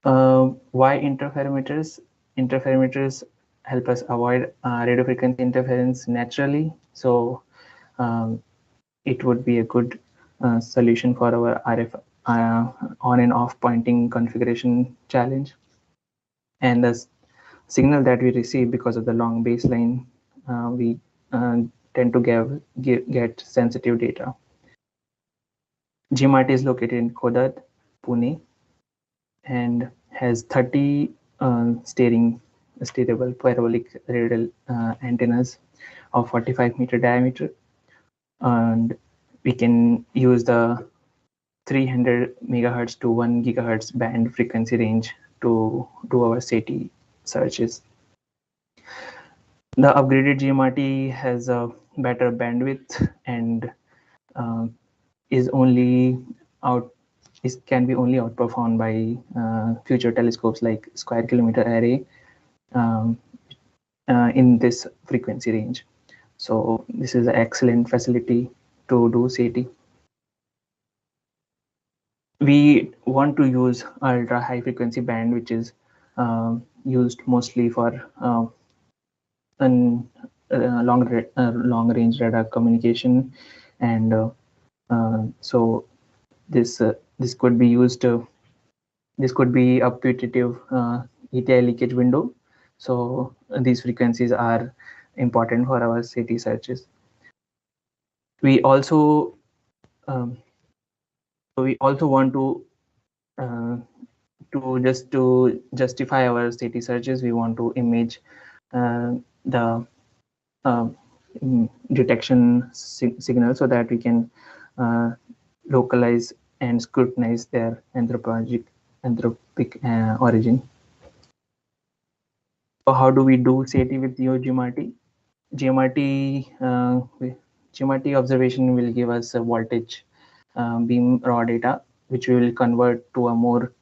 Why interferometers? Interferometers help us avoid radio frequency interference naturally. So it would be a good solution for our RF on and off pointing configuration challenge. And the signal that we receive because of the long baseline, we tend to get sensitive data. GMRT is located in Kodat, Pune, and has 30 steerable parabolic radial antennas of 45-meter diameter, and we can use the 300 megahertz to 1 gigahertz band frequency range to do our SETI searches. The upgraded GMRT has a better bandwidth and can be only outperformed by future telescopes like Square Kilometer Array in this frequency range. So this is an excellent facility to do SETI. We want to use ultra high frequency band, which is used mostly for long range radar communication, and so this could be used. This could be a putative ETI leakage window. So these frequencies are important for our SETI searches. We also want to justify our SETI searches, we want to image the detection signal so that we can localize and scrutinize their anthropic origin. So how do we do SATI with GMRT? GMRT observation will give us a voltage beam raw data, which we will convert to a more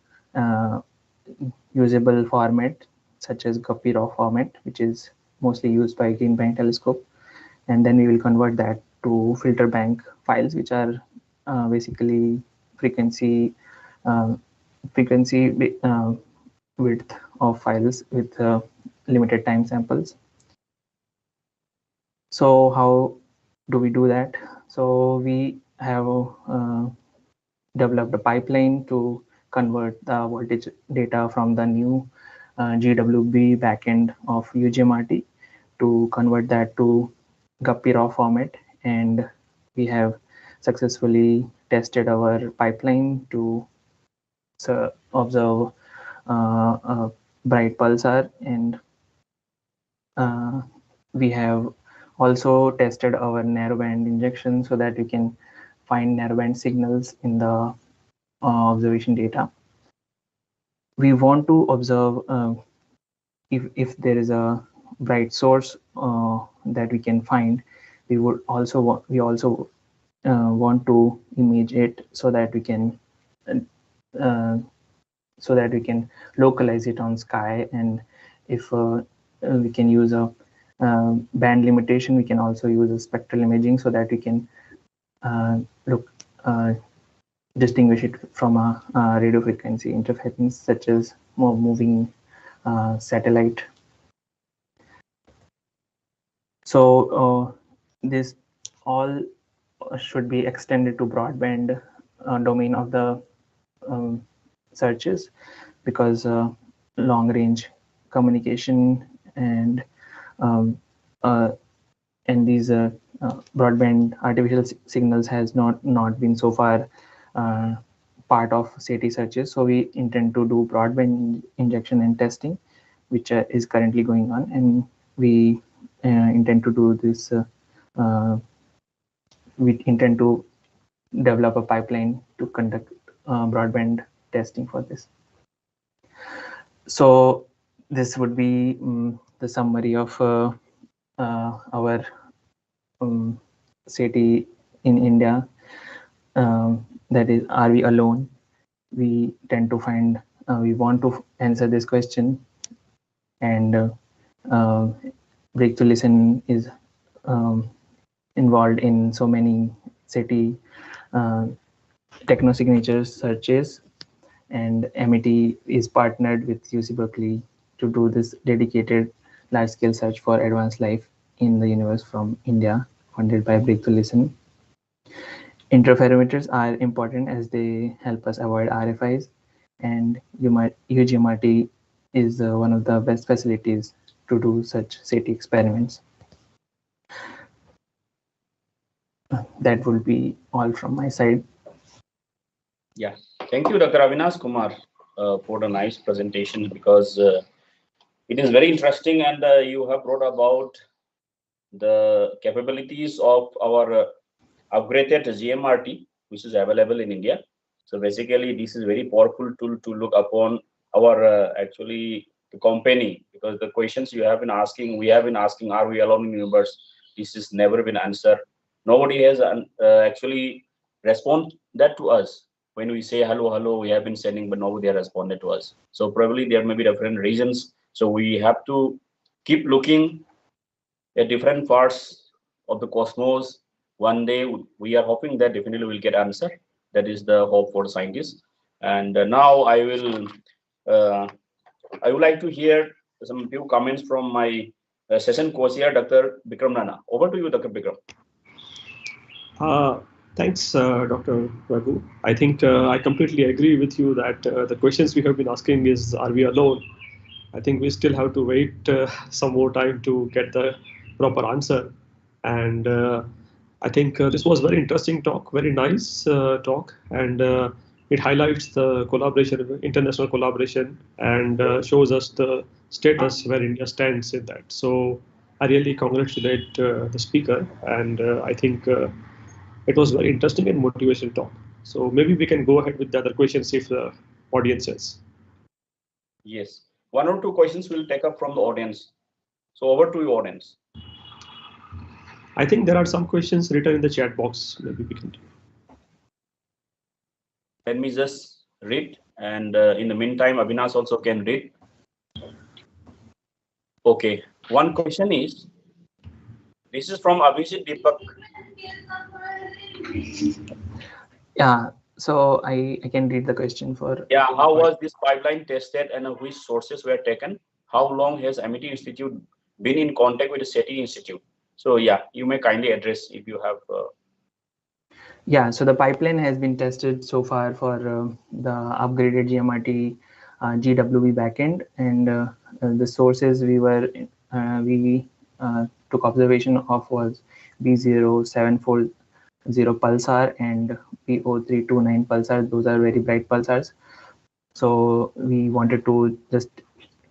usable format, such as Guppy raw format, which is mostly used by Green Bank telescope. And then we will convert that to filter bank files, which are basically frequency width of files with limited time samples. So how do we do that? So we have developed a pipeline to convert the voltage data from the new GWB backend of UGMRT to convert that to Guppy raw format, and we have successfully tested our pipeline to observe a bright pulsar, and we have also tested our narrowband injection so that we can find narrowband signals in the observation data. We want to observe if there is a bright source that we can find. We also want to image it so that we can localize it on sky, and if we can use a band limitation, we can also use a spectral imaging so that we can distinguish it from a radio frequency interference, such as moving satellite. So this all should be extended to broadband domain of the searches, because long range communication and these broadband artificial signals has not been so far part of SATI searches. So we intend to do broadband injection and testing, which is currently going on, and we intend to do this. We intend to develop a pipeline to conduct broadband testing for this. So this would be the summary of our SATI in India. That is, are we alone? We tend to find, we want to answer this question, and Breakthrough Listen is involved in so many SATI techno-signature searches, and MET is partnered with UC Berkeley to do this dedicated large-scale search for advanced life in the universe from India, funded by Breakthrough Listen. Interferometers are important as they help us avoid RFIs, and UGMRT is one of the best facilities to do such SATI experiments. That will be all from my side. Yeah, thank you, Dr. Avinash Kumar, for the nice presentation, because it is very interesting, and you have brought about the capabilities of our upgraded GMRT, which is available in India. So basically, this is very powerful tool to look upon our actually the company, because the questions you have been asking, we have been asking, are we alone in the universe? This has never been answered. Nobody has actually responded that to us. When we say hello, hello, we have been sending, but nobody has responded to us. So probably there may be different reasons. So we have to keep looking at different parts of the cosmos. One day we are hoping that definitely we'll get answer. That is the hope for scientists. And now I would like to hear some few comments from my session co-chair, Dr. Bikram Nana. Over to you, Dr. Bikram. Thanks, Dr. Raghu. I think I completely agree with you that the questions we have been asking is, are we alone? I think we still have to wait some more time to get the proper answer. And I think this was very interesting talk, very nice talk, and it highlights the collaboration, international collaboration, and shows us the status where India stands in that. So I really congratulate the speaker, and I think it was very interesting and motivational talk. So maybe we can go ahead with the other questions if the audience says. Yes. one or two questions we'll take up from the audience. So over to you, audience. I think there are some questions written in the chat box. Maybe we can. Let me just read, and in the meantime, Avinash also can read. Okay, one question is, this is from Abhishek Deepak. Yeah, so I can read the question for. Yeah, how was this pipeline tested and which sources were taken? How long has Amity Institute been in contact with the SETI Institute? So yeah, you may kindly address if you have. Yeah, so the pipeline has been tested so far for the upgraded GMRT GWB backend, and the sources we took observation of was B0740 pulsar and P0329 pulsar. Those are very bright pulsars. So we wanted to just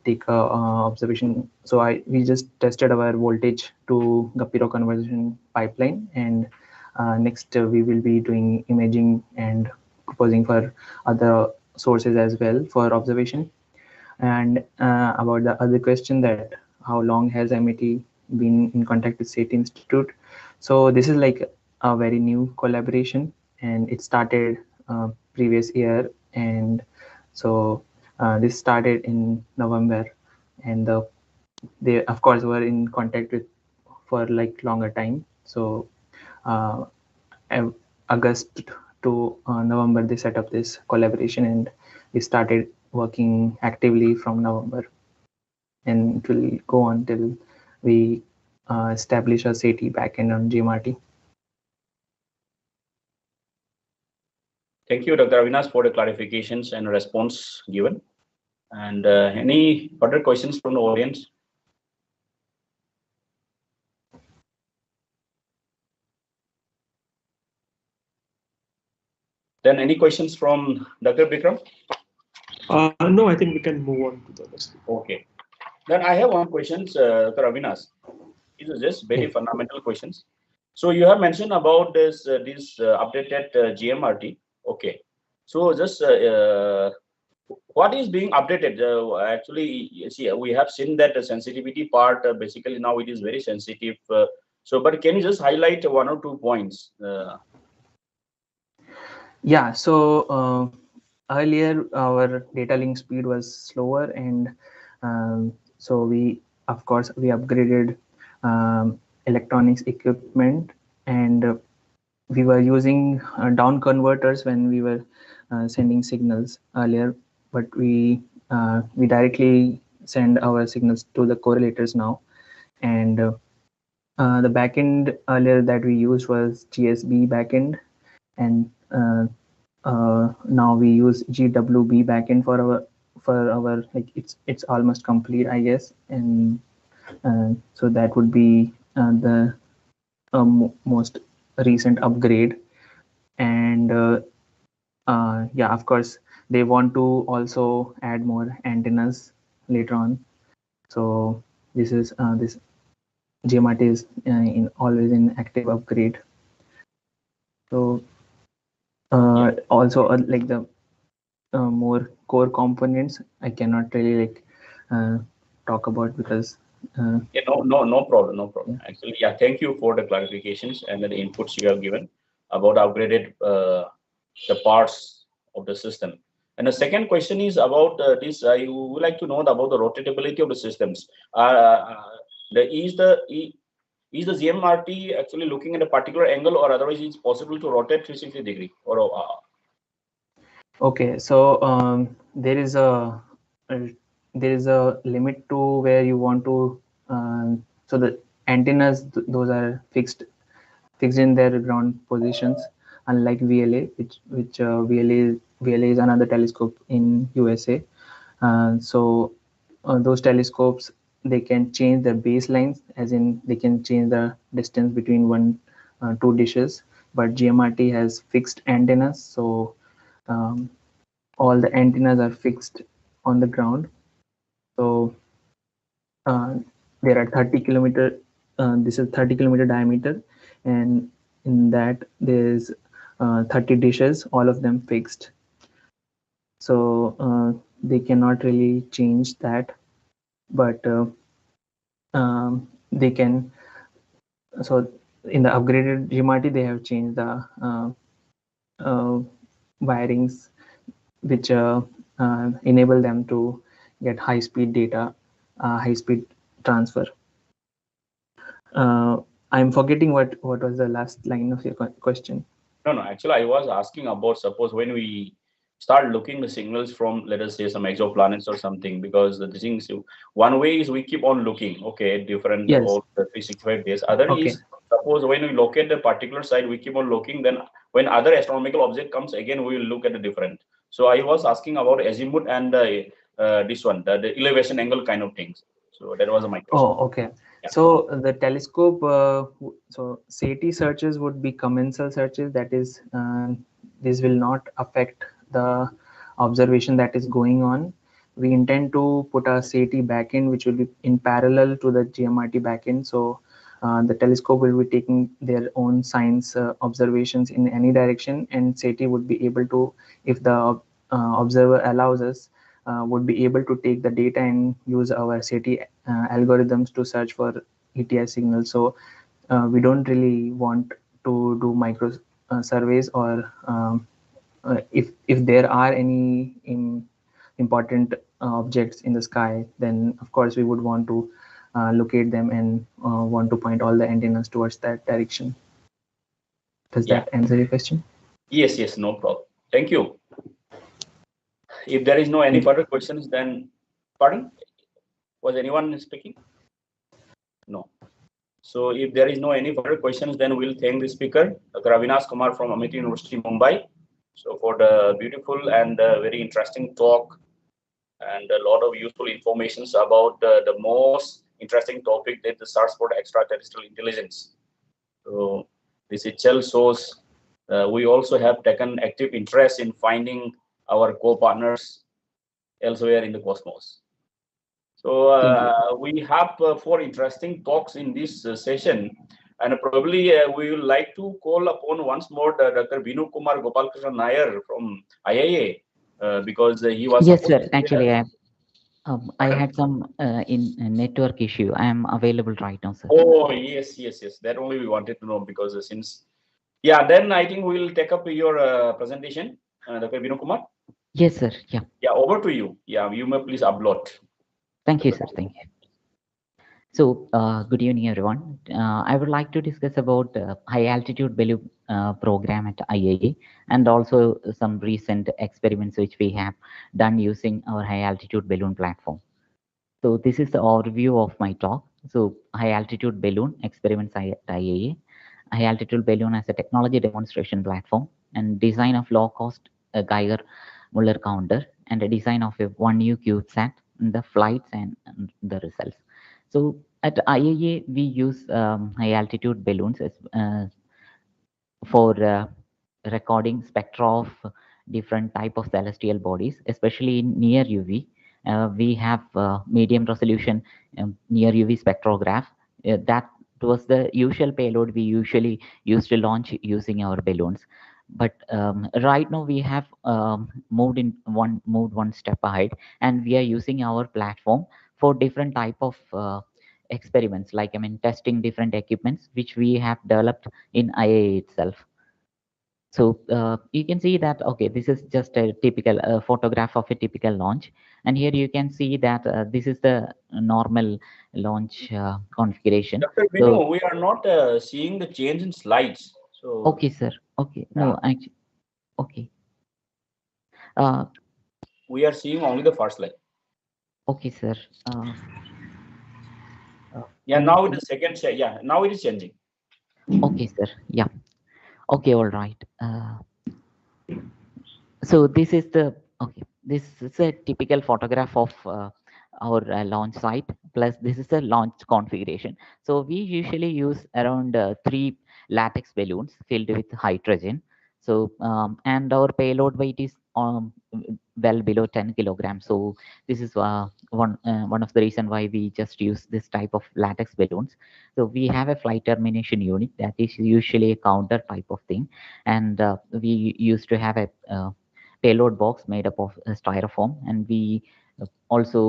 take a observation. So we just tested our voltage to Gapiro conversion pipeline, and next we will be doing imaging and proposing for other sources as well for observation. And about the other question, that how long has MIT been in contact with SETI Institute? So this is like a very new collaboration, and it started previous year, and so this started in November, and they of course were in contact with for like longer time. So August to November they set up this collaboration, and we started working actively from November, and it will go on till we establish a SETI backend on GMRT. Thank you, Dr. Avinash, for the clarifications and response given. And any further questions from the audience? Then any questions from Dr. Bikram? No, I think we can move on to the next. Okay. Then I have one question, Dr. Avinash. These are just very fundamental questions. So you have mentioned about this updated GMRT. Okay. So just what is being updated? Actually, see, we have seen that the sensitivity part basically now it is very sensitive. So, but can you just highlight one or two points? Yeah. So earlier our data link speed was slower, and so we upgraded electronics equipment, and we were using down converters when we were sending signals earlier, but we directly send our signals to the correlators now. And the backend earlier that we used was GSB backend, and now we use GWB backend for our like it's almost complete, I guess. And so that would be the most recent upgrade. And yeah, of course they want to also add more antennas later on. So this is this GMRT is always in active upgrade. So also like the more core components I cannot really talk about because yeah, no problem. Actually, yeah, thank you for the clarifications and the inputs you have given about upgraded the parts of the system. And the second question is about this. You would like to know about the rotatability of the systems. Is the GMRT actually looking at a particular angle, or otherwise it's possible to rotate 360 degree? Or okay, so there is a limit to where you want to. So the antennas, those are fixed in their ground positions, unlike VLA, which VLA is another telescope in USA. So those telescopes, they can change the baselines, as in they can change the distance between two dishes, but GMRT has fixed antennas, so all the antennas are fixed on the ground. So there are 30 kilometer. This is 30 kilometer diameter, and in that there's 30 dishes, all of them fixed. So they cannot really change that, but they can. So in the upgraded GMRT, they have changed the wirings which enable them to get high-speed data, high-speed transfer. I'm forgetting what was the last line of your question. No. Actually, I was asking about, suppose when we start looking the signals from, let us say, some exoplanets or something, because the things, one way is we keep on looking, okay, different Yes. all the 365 days. Other Okay. is, suppose when we locate the particular site, we keep on looking. Then when other astronomical object comes again, we will look at the different. So I was asking about azimuth and this one, the elevation angle kind of things. So that was my question. Oh, okay. Yeah. So the telescope, so SETI searches would be commensal searches. That is, this will not affect the observation that is going on. We intend to put a SETI backend, which will be in parallel to the GMRT backend. So the telescope will be taking their own science observations in any direction, and SETI would be able to, if the observer allows us, would be able to take the data and use our SETI algorithms to search for ETI signals. So we don't really want to do micro surveys, or if there are any important objects in the sky, then of course we would want to locate them and want to point all the antennas towards that direction. Does that answer your question? Yes, no problem. Thank you. If there is no any further questions, then, pardon? Was anyone speaking? No. So if there is no any further questions, then we'll thank the speaker, Dr. Avinash Kumar from Amity University, Mumbai. So for the beautiful and very interesting talk and a lot of useful informations about the most interesting topic, that the search for extraterrestrial intelligence. So this itself shows we also have taken active interest in finding our co-partners elsewhere in the cosmos. So we have 4 interesting talks in this session, and probably we would like to call upon once more Dr. Binu Kumar Gopalkrishnan Nair from IIA, because he was. Yes, sir. Actually, I had some network issue. I am available right now, sir. Oh, yes. That only we wanted to know, because since, then I think we will take up your presentation, Dr. Binu Kumar. Yes, sir. Yeah. Yeah, over to you. Yeah, you may please upload. Thank you, sir. Thank you. So, good evening, everyone. I would like to discuss about high altitude balloon program at IIA, and also some recent experiments which we have done using our high altitude balloon platform. So this is the overview of my talk. So high altitude balloon experiments at IIA. High altitude balloon as a technology demonstration platform, and design of low cost Geiger Muller counter, and a design of a 1U CubeSat, and the flights and the results. So at IIA, we use high altitude balloons as, for recording spectra of different type of celestial bodies, especially in near UV. We have medium resolution near UV spectrograph. That was the usual payload we usually used to launch using our balloons. But right now we have moved one step ahead, and we are using our platform for different type of experiments, like testing different equipments which we have developed in IIA itself. So you can see that, okay, this is just a typical photograph of a typical launch. And here you can see that this is the normal launch configuration. Dr. Binu, we are not seeing the change in slides. So okay, sir. Okay. Yeah. No, actually, okay. We are seeing only the first slide. Okay, sir. Yeah, now it is second. Yeah, now it is changing. Okay, sir. Yeah. Okay, all right. So this is the this is a typical photograph of our launch site, plus this is a launch configuration. So we usually use around 3 latex balloons filled with hydrogen. So and our payload weight is well below 10 kilograms. So this is one of the reason why we just use this type of latex balloons. So we have a flight termination unit that is usually a counter type of thing, and we used to have a payload box made up of styrofoam, and we also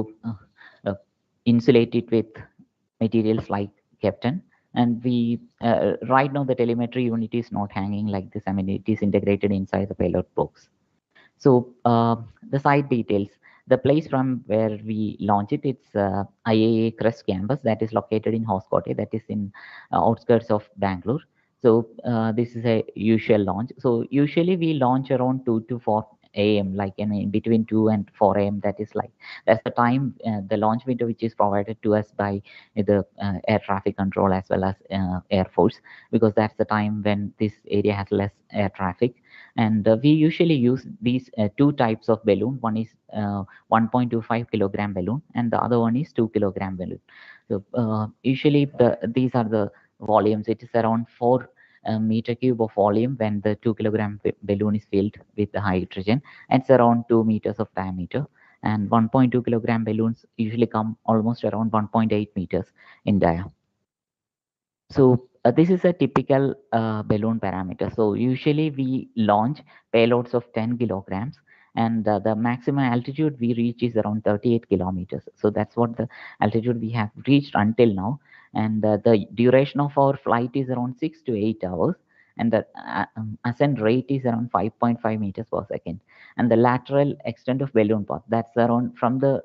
insulate it with materials like Kepton. And we right now the telemetry unit is not hanging like this. I mean, it is integrated inside the payload box. So the site details, the place from where we launch it, it's IAA Crest campus that is located in Hoskote, that is in outskirts of Bangalore. So this is a usual launch. So usually we launch around 2 to 4 a.m. like in between 2 and 4 a.m. That is like that's the time, the launch window which is provided to us by the air traffic control as well as Air Force, because that's the time when this area has less air traffic. And we usually use these two types of balloon. One is 1.25 kilogram balloon, and the other one is 2 kilogram balloon. So usually these are the volumes. It is around 4 meter cube of volume when the 2 kilogram balloon is filled with the hydrogen. And it's around 2 meters of diameter. And 1.2 kilogram balloons usually come almost around 1.8 meters in diameter. So this is a typical balloon parameter. So usually we launch payloads of 10 kilograms, and the maximum altitude we reach is around 38 kilometers. So that's what the altitude we have reached until now. And the duration of our flight is around 6 to 8 hours. And the ascent rate is around 5.5 meters per second. And the lateral extent of balloon path, that's around from the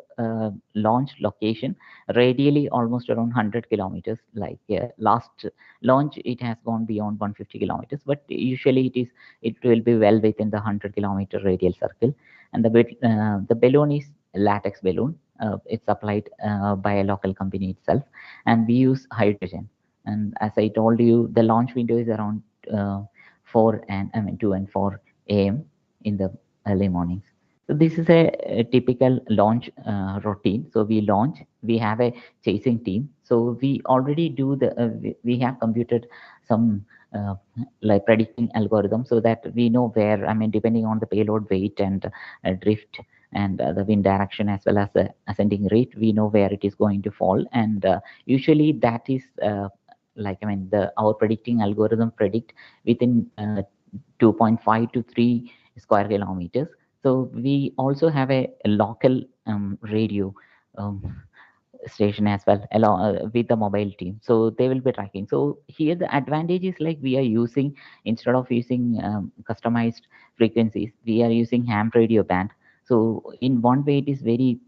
launch location, radially almost around 100 kilometers. Like last launch, it has gone beyond 150 kilometers, but usually it will be well within the 100 kilometer radial circle. And the balloon is latex balloon. It's supplied by a local company itself, and we use hydrogen. And as I told you, the launch window is around 2 and 4 a.m. in the early mornings. So this is a typical launch routine. So we launch, we have a chasing team. So we already do we have computed some like predicting algorithm, so that we know where, I mean, depending on the payload weight and drift and the wind direction as well as the ascending rate, we know where it is going to fall. And usually that is like, I mean, our predicting algorithm predict within 2.5 to 3 square kilometers. So we also have a local radio station as well, along with the mobile team. So they will be tracking. So here the advantage is like we are using, instead of using customized frequencies, we are using ham radio band. So in one way it is very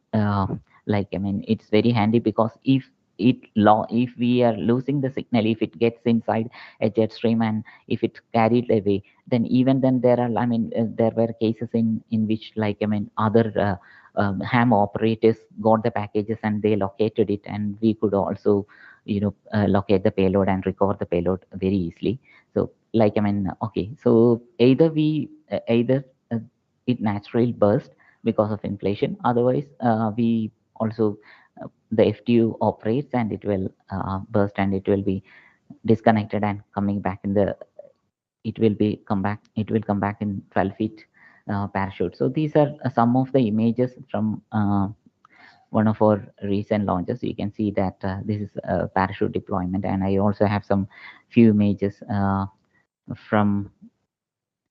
like, I mean, it's very handy, because if we are losing the signal, if it gets inside a jet stream and if it's carried away, then even then there are, I mean, there were cases in which, like, I mean, other ham operators got the packages and they located it, and we could also, you know, locate the payload and recover the payload very easily. So, like, I mean, okay, so either it naturally burst because of inflation, otherwise we also the FTU operates and it will burst and it will be disconnected and coming back in the, it will come back in 12 feet parachute. So these are some of the images from one of our recent launches. You can see that this is a parachute deployment, and I also have some few images from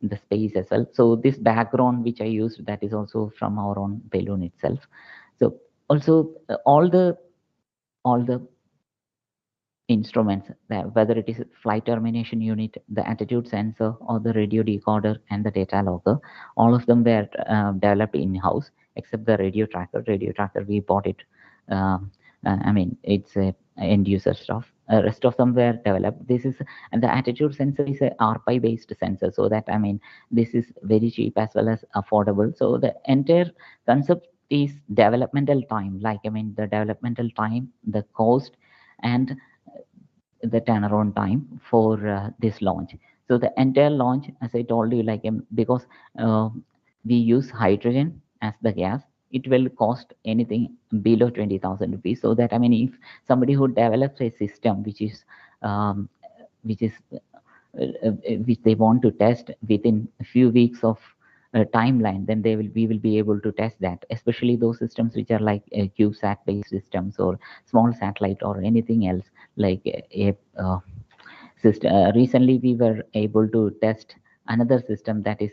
the space as well. So this background which I used, that is also from our own balloon itself. So also all the instruments, whether it is flight termination unit, the attitude sensor, or the radio decoder and the data logger, all of them were developed in-house, except the radio tracker. Radio tracker, we bought it. I mean, it's a end user stuff. Rest of them were developed. This is, and the attitude sensor is a RPI based sensor, so that, I mean, this is very cheap as well as affordable. So the entire concept is developmental time, like, I mean, the developmental time, the cost, and the turnaround time for this launch. So the entire launch, as I told you, like, because we use hydrogen as the gas, it will cost anything below 20,000 rupees. So that, I mean, if somebody who develops a system which they want to test within a few weeks of timeline, then we will be able to test that, especially those systems which are like CubeSat based systems or small satellite or anything else, like a system. Recently we were able to test another system that is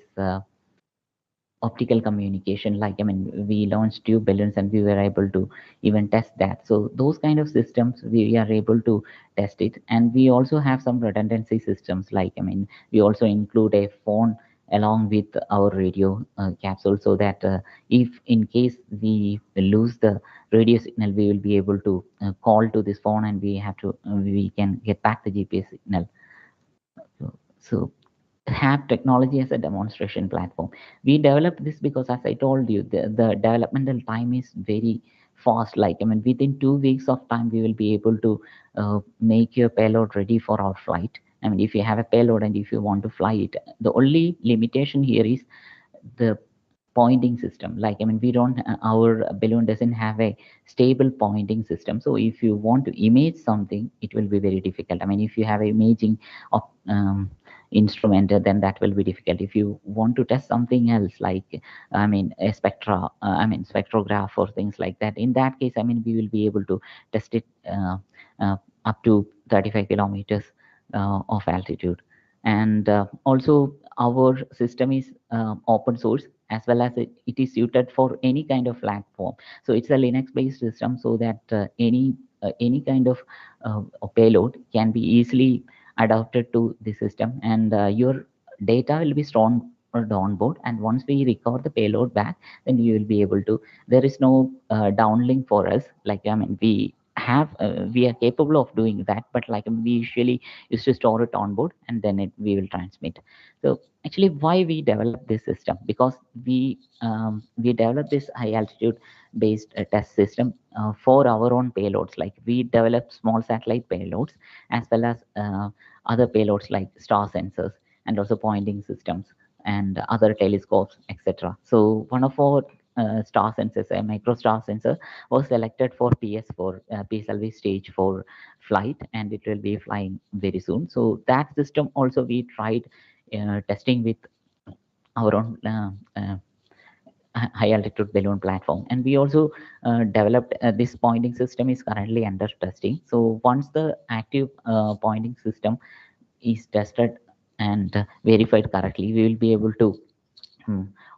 optical communication. Like, I mean, we launched tube balloons and we were able to even test that. So those kind of systems, we are able to test it. And we also have some redundancy systems. Like, I mean, we also include a phone along with our radio capsule, so that if in case we lose the radio signal, we will be able to call to this phone, and we can get back the GPS signal. So have technology as a demonstration platform. We developed this because, as I told you, the developmental time is very fast. Like, I mean, within 2 weeks of time, we will be able to make your payload ready for our flight. I mean, if you have a payload and if you want to fly it, the only limitation here is the pointing system. Like, I mean, we don't, our balloon doesn't have a stable pointing system. So if you want to image something, it will be very difficult. I mean, if you have imaging of instrument, then that will be difficult. If you want to test something else, like, I mean, a spectrograph or things like that, in that case, I mean, we will be able to test it up to 35 kilometers of altitude. And also our system is open source, as well as it is suited for any kind of platform. So it's a Linux based system, so that any kind of payload can be easily adapted to the system, and your data will be stored on board, and once we recover the payload back, then you will be able to, there is no downlink for us. Like, I mean, we are capable of doing that, but like, we usually used to store it on board, and then we will transmit. So actually, why we developed this system? Because we developed this high altitude based test system for our own payloads. Like, we develop small satellite payloads, as well as other payloads like star sensors, and also pointing systems and other telescopes, etc. So one of our star sensors, a micro star sensor, was selected for PS4 PSLV stage 4 flight, and it will be flying very soon. So that system also we tried testing with our own high altitude balloon platform. And we also developed this pointing system is currently under testing. So once the active pointing system is tested and verified correctly, we will be able to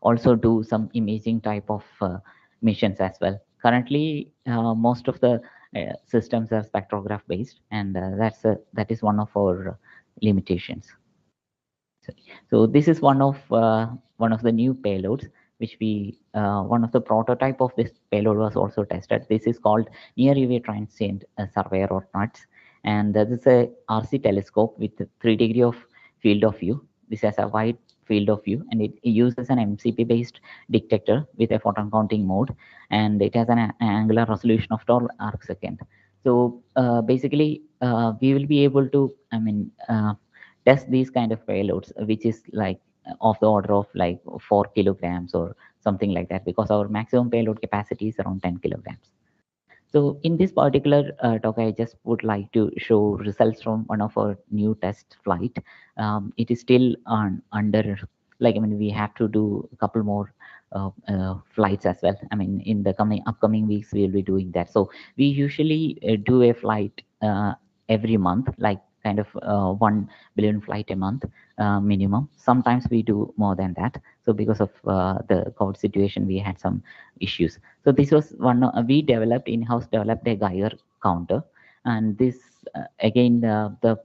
also do some imaging type of missions as well. Currently, most of the systems are spectrograph based, and that is one of our limitations. So this is one of the new payloads which we one of the prototype of this payload was also tested. This is called Near UV Transient Surveyor, or NUTS, and this is a RC telescope with 3 degree of field of view. This has a wide field of view, and it uses an MCP based detector with a photon counting mode, and it has an angular resolution of 12 arcsecond. So basically, we will be able to, I mean, test these kind of payloads, which is like of the order of like 4 kilograms or something like that, because our maximum payload capacity is around 10 kilograms. So in this particular talk, I just would like to show results from one of our new test flight. It is still under, like, I mean, we have to do a couple more flights as well. I mean, in the upcoming weeks, we will be doing that. So we usually do a flight every month, like kind of 1 billion flight a month minimum. Sometimes we do more than that. So because of the COVID situation, we had some issues. So this was one we developed in-house, developed a Geiger counter, and this again the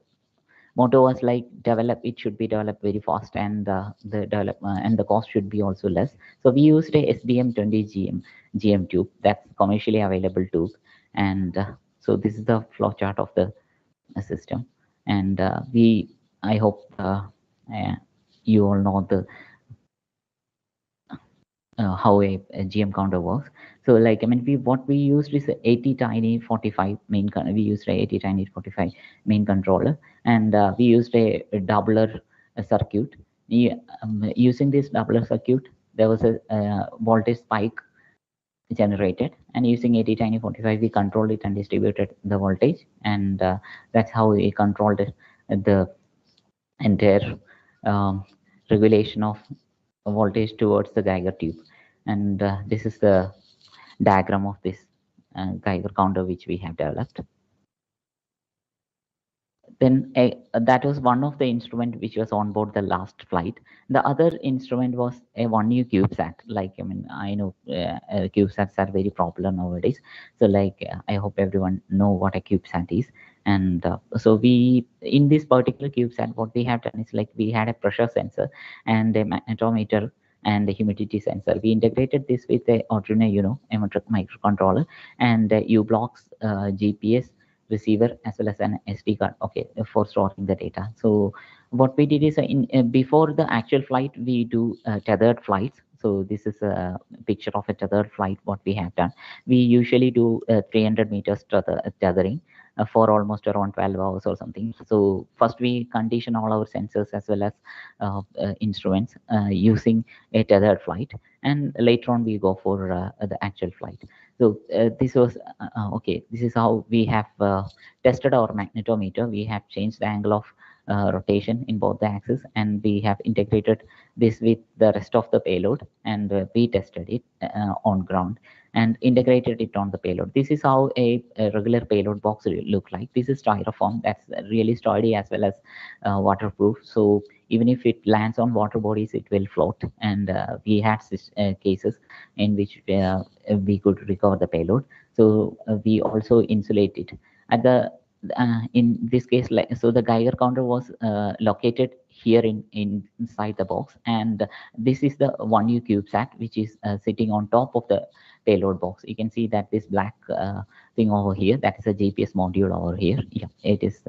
motto was like it should be developed very fast, and the cost should be also less. So we used a SBM20 GM tube, that's commercially available tube, and so this is the flow chart of the system. And I hope you all know the how a GM counter works. So like, I mean, what we used is a ATtiny45 main. We used a ATtiny45 main controller, and we used a doubler circuit. Using this doubler circuit, there was a voltage spike generated, and using ATtiny45, we controlled it and distributed the voltage, and that's how we controlled the entire regulation of voltage towards the Geiger tube. And this is the diagram of this Geiger counter which we have developed. then that was one of the instrument which was on board the last flight. The other instrument was a 1U CubeSat. Like, I mean, I know CubeSats are very popular nowadays. So like, I hope everyone know what a CubeSat is. And so we, in this particular CubeSat, what we have done is like, we had a pressure sensor and a magnetometer and a humidity sensor. We integrated this with the Arduino Uno microcontroller and U-Blox GPS receiver as well as an SD card, okay, for storing the data. So what we did is before the actual flight, we do tethered flights. So this is a picture of a tethered flight, what we have done. We usually do 300 meters tethering for almost around 12 hours or something. So first we condition all our sensors as well as instruments using a tethered flight, and later on we go for the actual flight. So this was okay. This is how we have tested our magnetometer. We have changed the angle of rotation in both the axes, and we have integrated this with the rest of the payload, and we tested it on ground and integrated it on the payload. This is how a regular payload box look like. This is styrofoam that's really sturdy as well as waterproof. So even if it lands on water bodies, it will float. And we had cases in which we could recover the payload. So we also insulate it. At the in this case, like, so the Geiger counter was located here inside the box, and this is the 1U CubeSat, which is sitting on top of the payload box. You can see that this black thing over here, that is a GPS module over here. Yeah, it is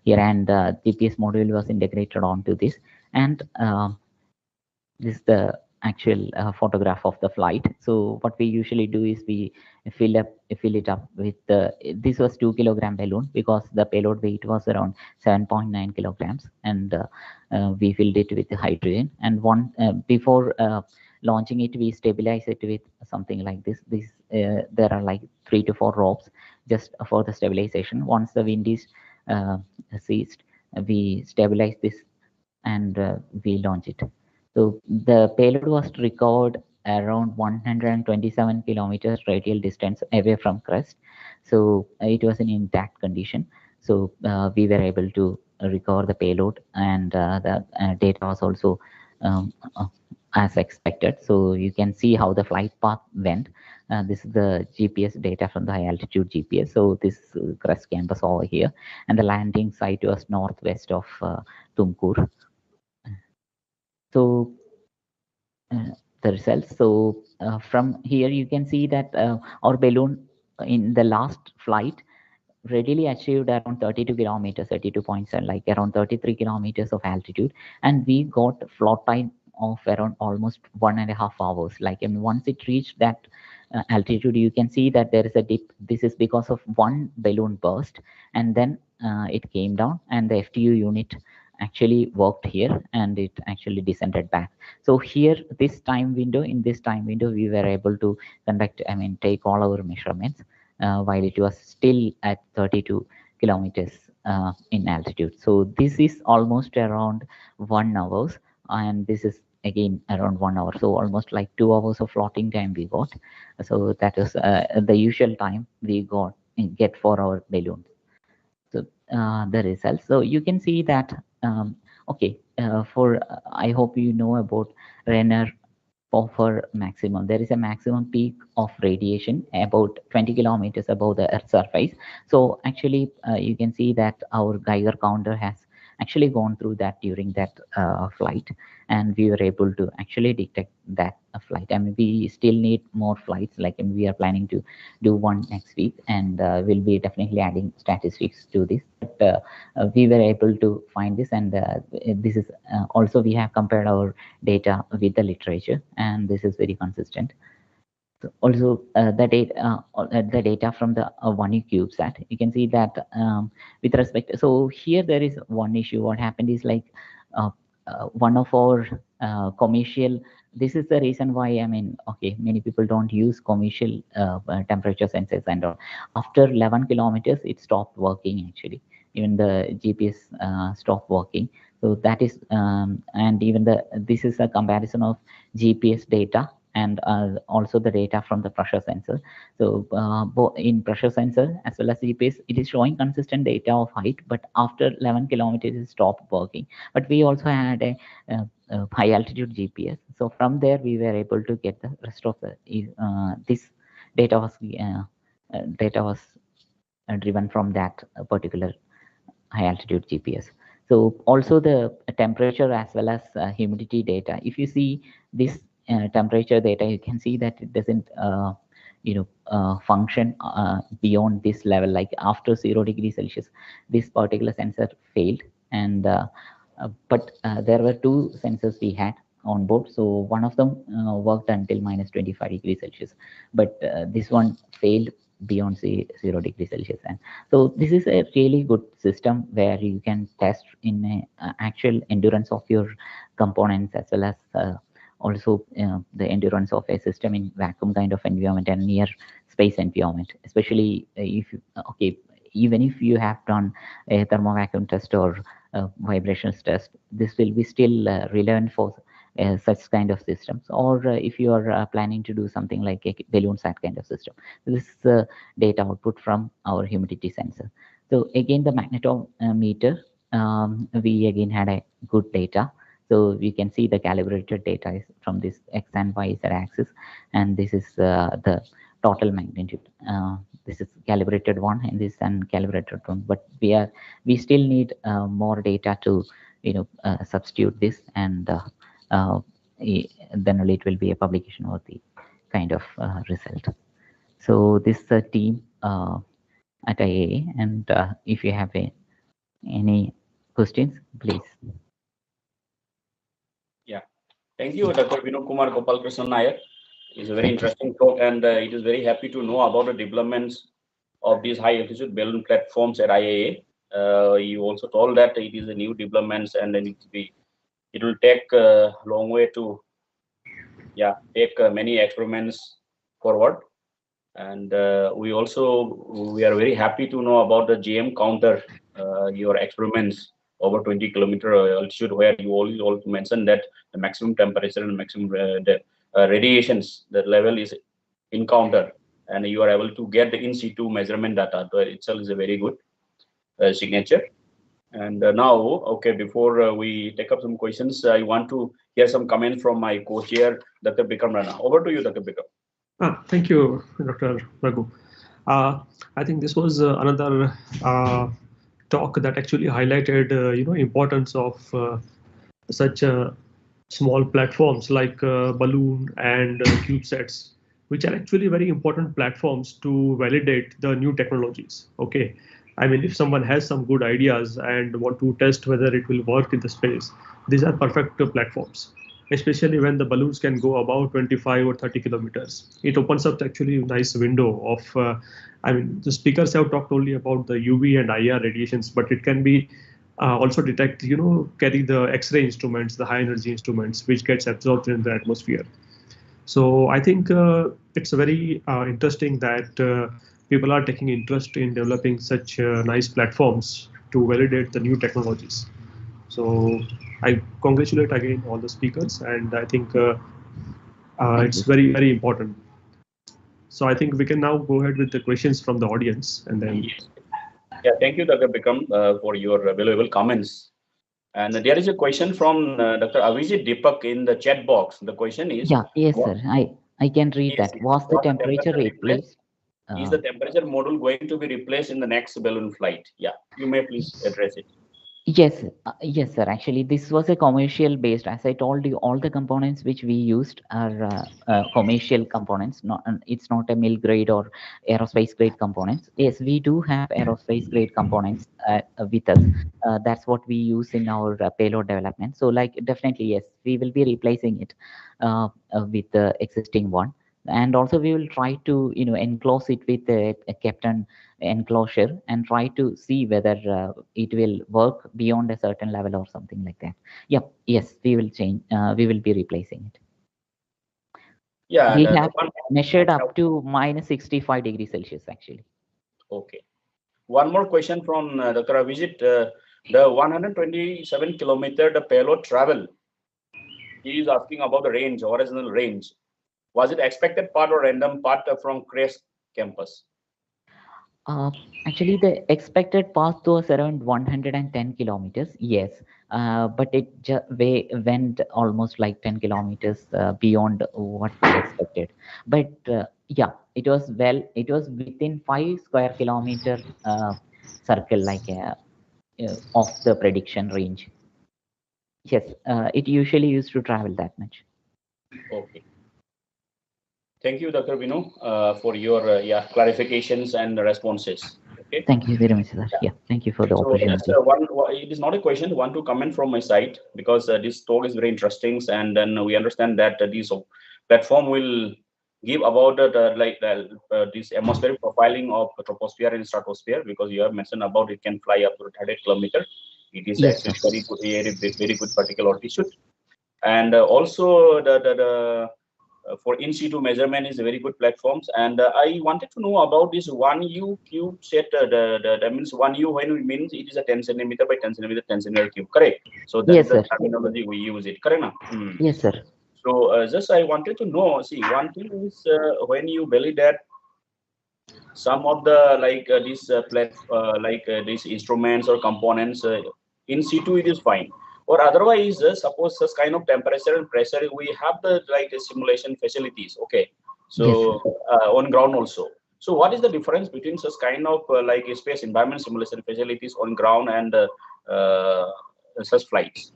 here, and GPS module was integrated onto this, and this is the actual photograph of the flight. So what we usually do is we fill it up with this was 2 kilogram balloon, because the payload weight was around 7.9 kilograms, and we filled it with hydrogen. And before launching it, we stabilize it with something like this. There are like 3 to 4 ropes just for the stabilization. Once the wind is ceased, we stabilize this and we launch it. So the payload was recovered around 127 kilometers radial distance away from crest. So it was in intact condition. So we were able to recover the payload, and the data was also as expected. So you can see how the flight path went. This is the GPS data from the high altitude GPS. So this crest campus over here, and the landing site was northwest of Tumkur. So the results. So from here you can see that our balloon in the last flight readily achieved around 32 kilometers, 32.7, like around 33 kilometers of altitude, and we got float time of around almost 1.5 hours. Like, I mean, once it reached that altitude, you can see that there is a dip. This is because of one balloon burst, and then it came down, and the FTU unit actually worked here, and it actually descended back. So here, in this time window, we were able to conduct, I mean, take all our measurements while it was still at 32 kilometers in altitude. So this is almost around 1 hour, and this is again around 1 hour. So almost like 2 hours of floating time we got. So that is the usual time we get for our balloons. So the results. So you can see that okay, I hope you know about Renner Pfeffer maximum. There is a maximum peak of radiation about 20 kilometers above the Earth's surface. So actually, you can see that our Geiger counter has actually gone through that during that flight, and we were able to actually detect that flight. I mean, we still need more flights. Like, and we are planning to do one next week, and we'll be definitely adding statistics to this. But we were able to find this, and this is also, we have compared our data with the literature, and this is very consistent. So also the data from the 1U CubeSat, you can see that with respect. So here there is one issue. What happened is, like, one of our commercial, this is the reason why, I mean, okay, many people don't use commercial temperature sensors, and all. After 11 kilometers, it stopped working actually. Even the GPS stopped working. So that is, and even this is a comparison of GPS data and also the data from the pressure sensor. So both in pressure sensor as well as GPS, it is showing consistent data of height, but after 11 kilometers it stopped working. But we also had a high altitude GPS. So from there we were able to get the rest of the this data was driven from that particular high altitude GPS. So also the temperature as well as humidity data. If you see this temperature data, you can see that it doesn't function beyond this level. Like after 0 degrees Celsius, this particular sensor failed, and but there were two sensors we had on board. So one of them worked until minus 25 degrees Celsius, but this one failed beyond 0 degrees Celsius. And so this is a really good system where you can test in actual endurance of your components, as well as also the endurance of a system in vacuum kind of environment and near space environment. Especially if even if you have done a thermovacuum test or vibrations test, this will be still relevant for such kind of systems. Or if you are planning to do something like a balloon sat kind of system, this is data output from our humidity sensor. So again, the magnetometer, we again had a good data. So we can see the calibrated data is from this X and Y Z axis, and this is the total magnitude. This is calibrated one, and this is uncalibrated one. But we still need more data to substitute this, and then only it will be a publication worthy kind of result. So this is a team at IAA, and if you have any questions, please. Yeah, thank you, Dr. Vinod Kumar Gopalakrishnan Nair. It's a very interesting talk, and it is very happy to know about the developments of these high altitude balloon platforms at IAA. You also told that it is a new developments, and then it will take a long way to take many experiments forward. And we are very happy to know about the GM counter, your experiments over 20 kilometer altitude, where you also mentioned that the maximum temperature and maximum radiations, the level is encountered, and you are able to get the in situ measurement data. So itself is a very good signature. And now, okay, before we take up some questions, I want to hear some comments from my co-chair, Dr. Bikram Rana. Over to you, Dr. Bikram. Thank you, Dr. Raghu. I think this was another talk that actually highlighted, importance of such small platforms like Balloon and CubeSats, which are actually very important platforms to validate the new technologies. Okay, I mean, if someone has some good ideas and want to test whether it will work in the space, these are perfect platforms. Especially when the balloons can go about 25 or 30 kilometers. It opens up actually a nice window of, the speakers have talked only about the UV and IR radiations, but it can be also detect, carry the X-ray instruments, the high energy instruments, which gets absorbed in the atmosphere. So I think it's very interesting that people are taking interest in developing such nice platforms to validate the new technologies. So I congratulate again all the speakers, and I think it's very, very important. So I think we can now go ahead with the questions from the audience, and then. Yeah, thank you, Dr. Bikram, for your valuable comments. And there is a question from Dr. Avijit Deepak in the chat box. The question is. Yeah, yes, sir. I can read that. Was the temperature replaced? Is the temperature module going to be replaced in the next balloon flight? Yeah, you may please address it. Yes, yes, sir. Actually, this was a commercial based. As I told you, all the components which we used are commercial components. It's not a mill grade or aerospace grade components. Yes, we do have aerospace grade components with us. That's what we use in our payload development. So, like, definitely, yes, we will be replacing it with the existing one. And also we will try to enclose it with a Kapton enclosure and try to see whether it will work beyond a certain level or something like that. Yep, yes, we will change. We will be replacing it. Yeah, we have measured up to minus 65 degrees Celsius actually. Okay. One more question from Dr. Avijit. The 127 kilometer the payload travel. He is asking about the range, original range. Was it expected part or random part from CREST campus? Actually, the expected path was around 110 kilometers. Yes, but it went almost like 10 kilometers beyond what we expected. But yeah, it was within 5 square kilometer circle, like of the prediction range. Yes, it usually used to travel that much. Okay. Thank you, Dr. Vinu, for your clarifications and responses. Okay. Thank you very much, sir. Yeah, thank you for the opportunity. So it is not a question. One to comment from my side, because this talk is very interesting, and then we understand that this platform will give about this atmospheric profiling of troposphere and stratosphere, because you have mentioned about it can fly up to 100 kilometers. It is yes, actually very good particle altitude, and also the for in situ measurement is a very good platforms. And I wanted to know about this 1U cube set. That means 1U, when it means it is a 10 centimeter by 10 centimeter 10 centimeter cube, correct? So that yes, is the sir. terminology we use it, correct now? Yes, sir. So just I wanted to know, see, one thing is when you believe that some of the these instruments or components in situ it is fine, or otherwise suppose such kind of temperature and pressure we have the simulation facilities, okay? So yes, on ground also. So what is the difference between such kind of space environment simulation facilities on ground and such flights?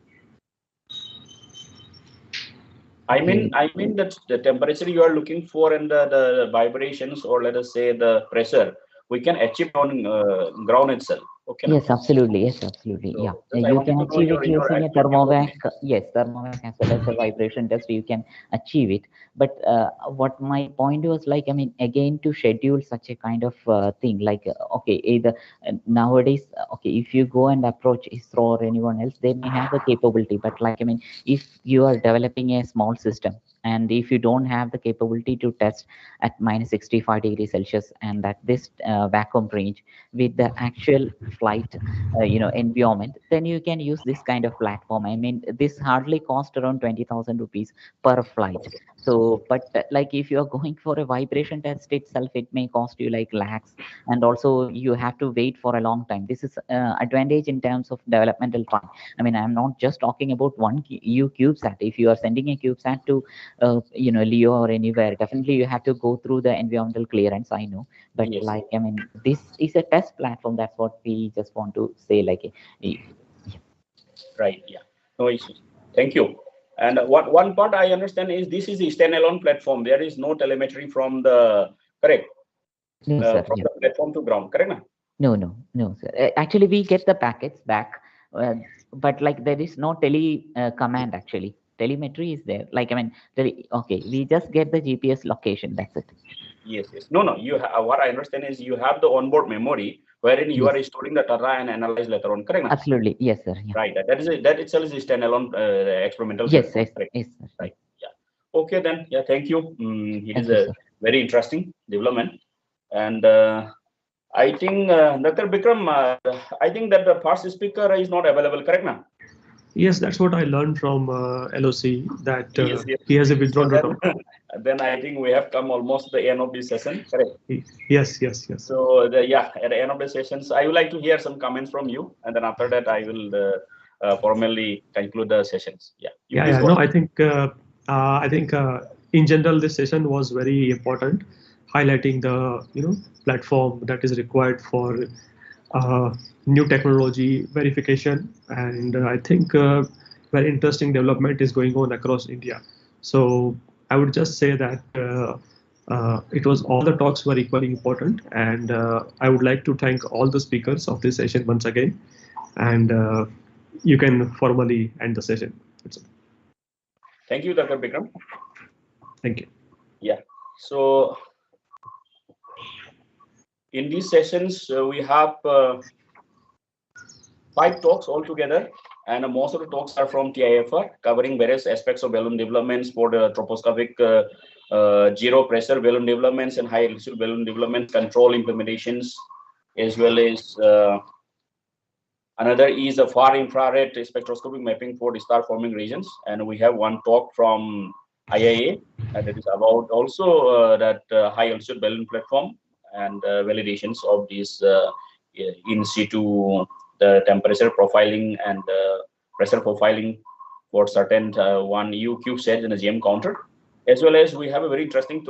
I mean that the temperature you are looking for and the vibrations, or let us say the pressure, we can achieve on ground itself. Okay. Yes, absolutely. Yes, absolutely. So, yeah, I you wanted can to know achieve your it using a actual thermovac. Yes, thermovac as well as a vibration test. You can achieve it. But what my point was, like, I mean, again, to schedule such a kind of thing, like, okay, either nowadays, okay, if you go and approach ISRO or anyone else, they may have the capability. But like, I mean, if you are developing a small system, and if you don't have the capability to test at minus 65 degrees Celsius and at this vacuum range with the actual flight environment, then you can use this kind of platform. I mean, this hardly cost around 20,000 rupees per flight. So but like if you are going for a vibration test itself, it may cost you like lakhs, and also you have to wait for a long time. This is advantage in terms of developmental time. I mean, I'm not just talking about one CubeSat. If you are sending a CubeSat to LEO or anywhere, definitely you have to go through the environmental clearance, I know. But yes, like, I mean, this is a test platform. That's what we just want to say, like, right, yeah, no issues. Thank you. And one part I understand is this is a standalone platform. There is no telemetry from the, correct? No, sir, from the platform to ground, correct? No, sir. Actually, we get the packets back, but like there is no command actually. Telemetry is there. Like, I mean, okay, we just get the GPS location. That's it. Yes. No. You what I understand is you have the onboard memory wherein you are storing the data and analyze later on, correct? Absolutely, yes, sir. Yeah. Right. That itself is a standalone experimental. Yes, platform, yes, right. Yeah. Okay then. Yeah. Thank you. It thank is you, a sir. very interesting development, and I think Dr. Bikram, I think that the first speaker is not available, correct now? Yes, that's what I learned from LOC, that yes. he has a withdrawn so then I think we have come almost the end of this session, correct? Yes. So at the end of the sessions, I would like to hear some comments from you, and then after that I will formally conclude the sessions. Yeah. No, I think in general this session was very important, highlighting the platform that is required for new technology verification, and I think very interesting development is going on across India. So I would just say that it was all the talks were equally important, and I would like to thank all the speakers of this session once again, and you can formally end the session. Thank you, Dr. Bikram. Thank you. Yeah. So in these sessions, we have 5 talks altogether, and most of the talks are from TIFR, covering various aspects of balloon developments for the troposcopic zero pressure balloon developments and high altitude balloon development control implementations, as well as another is a far infrared spectroscopic mapping for the star forming regions. And we have one talk from IIA and it is about also that high altitude balloon platform and validations of these in situ the temperature profiling and pressure profiling for certain one EU CubeSats and a GM counter, as well as we have a very interesting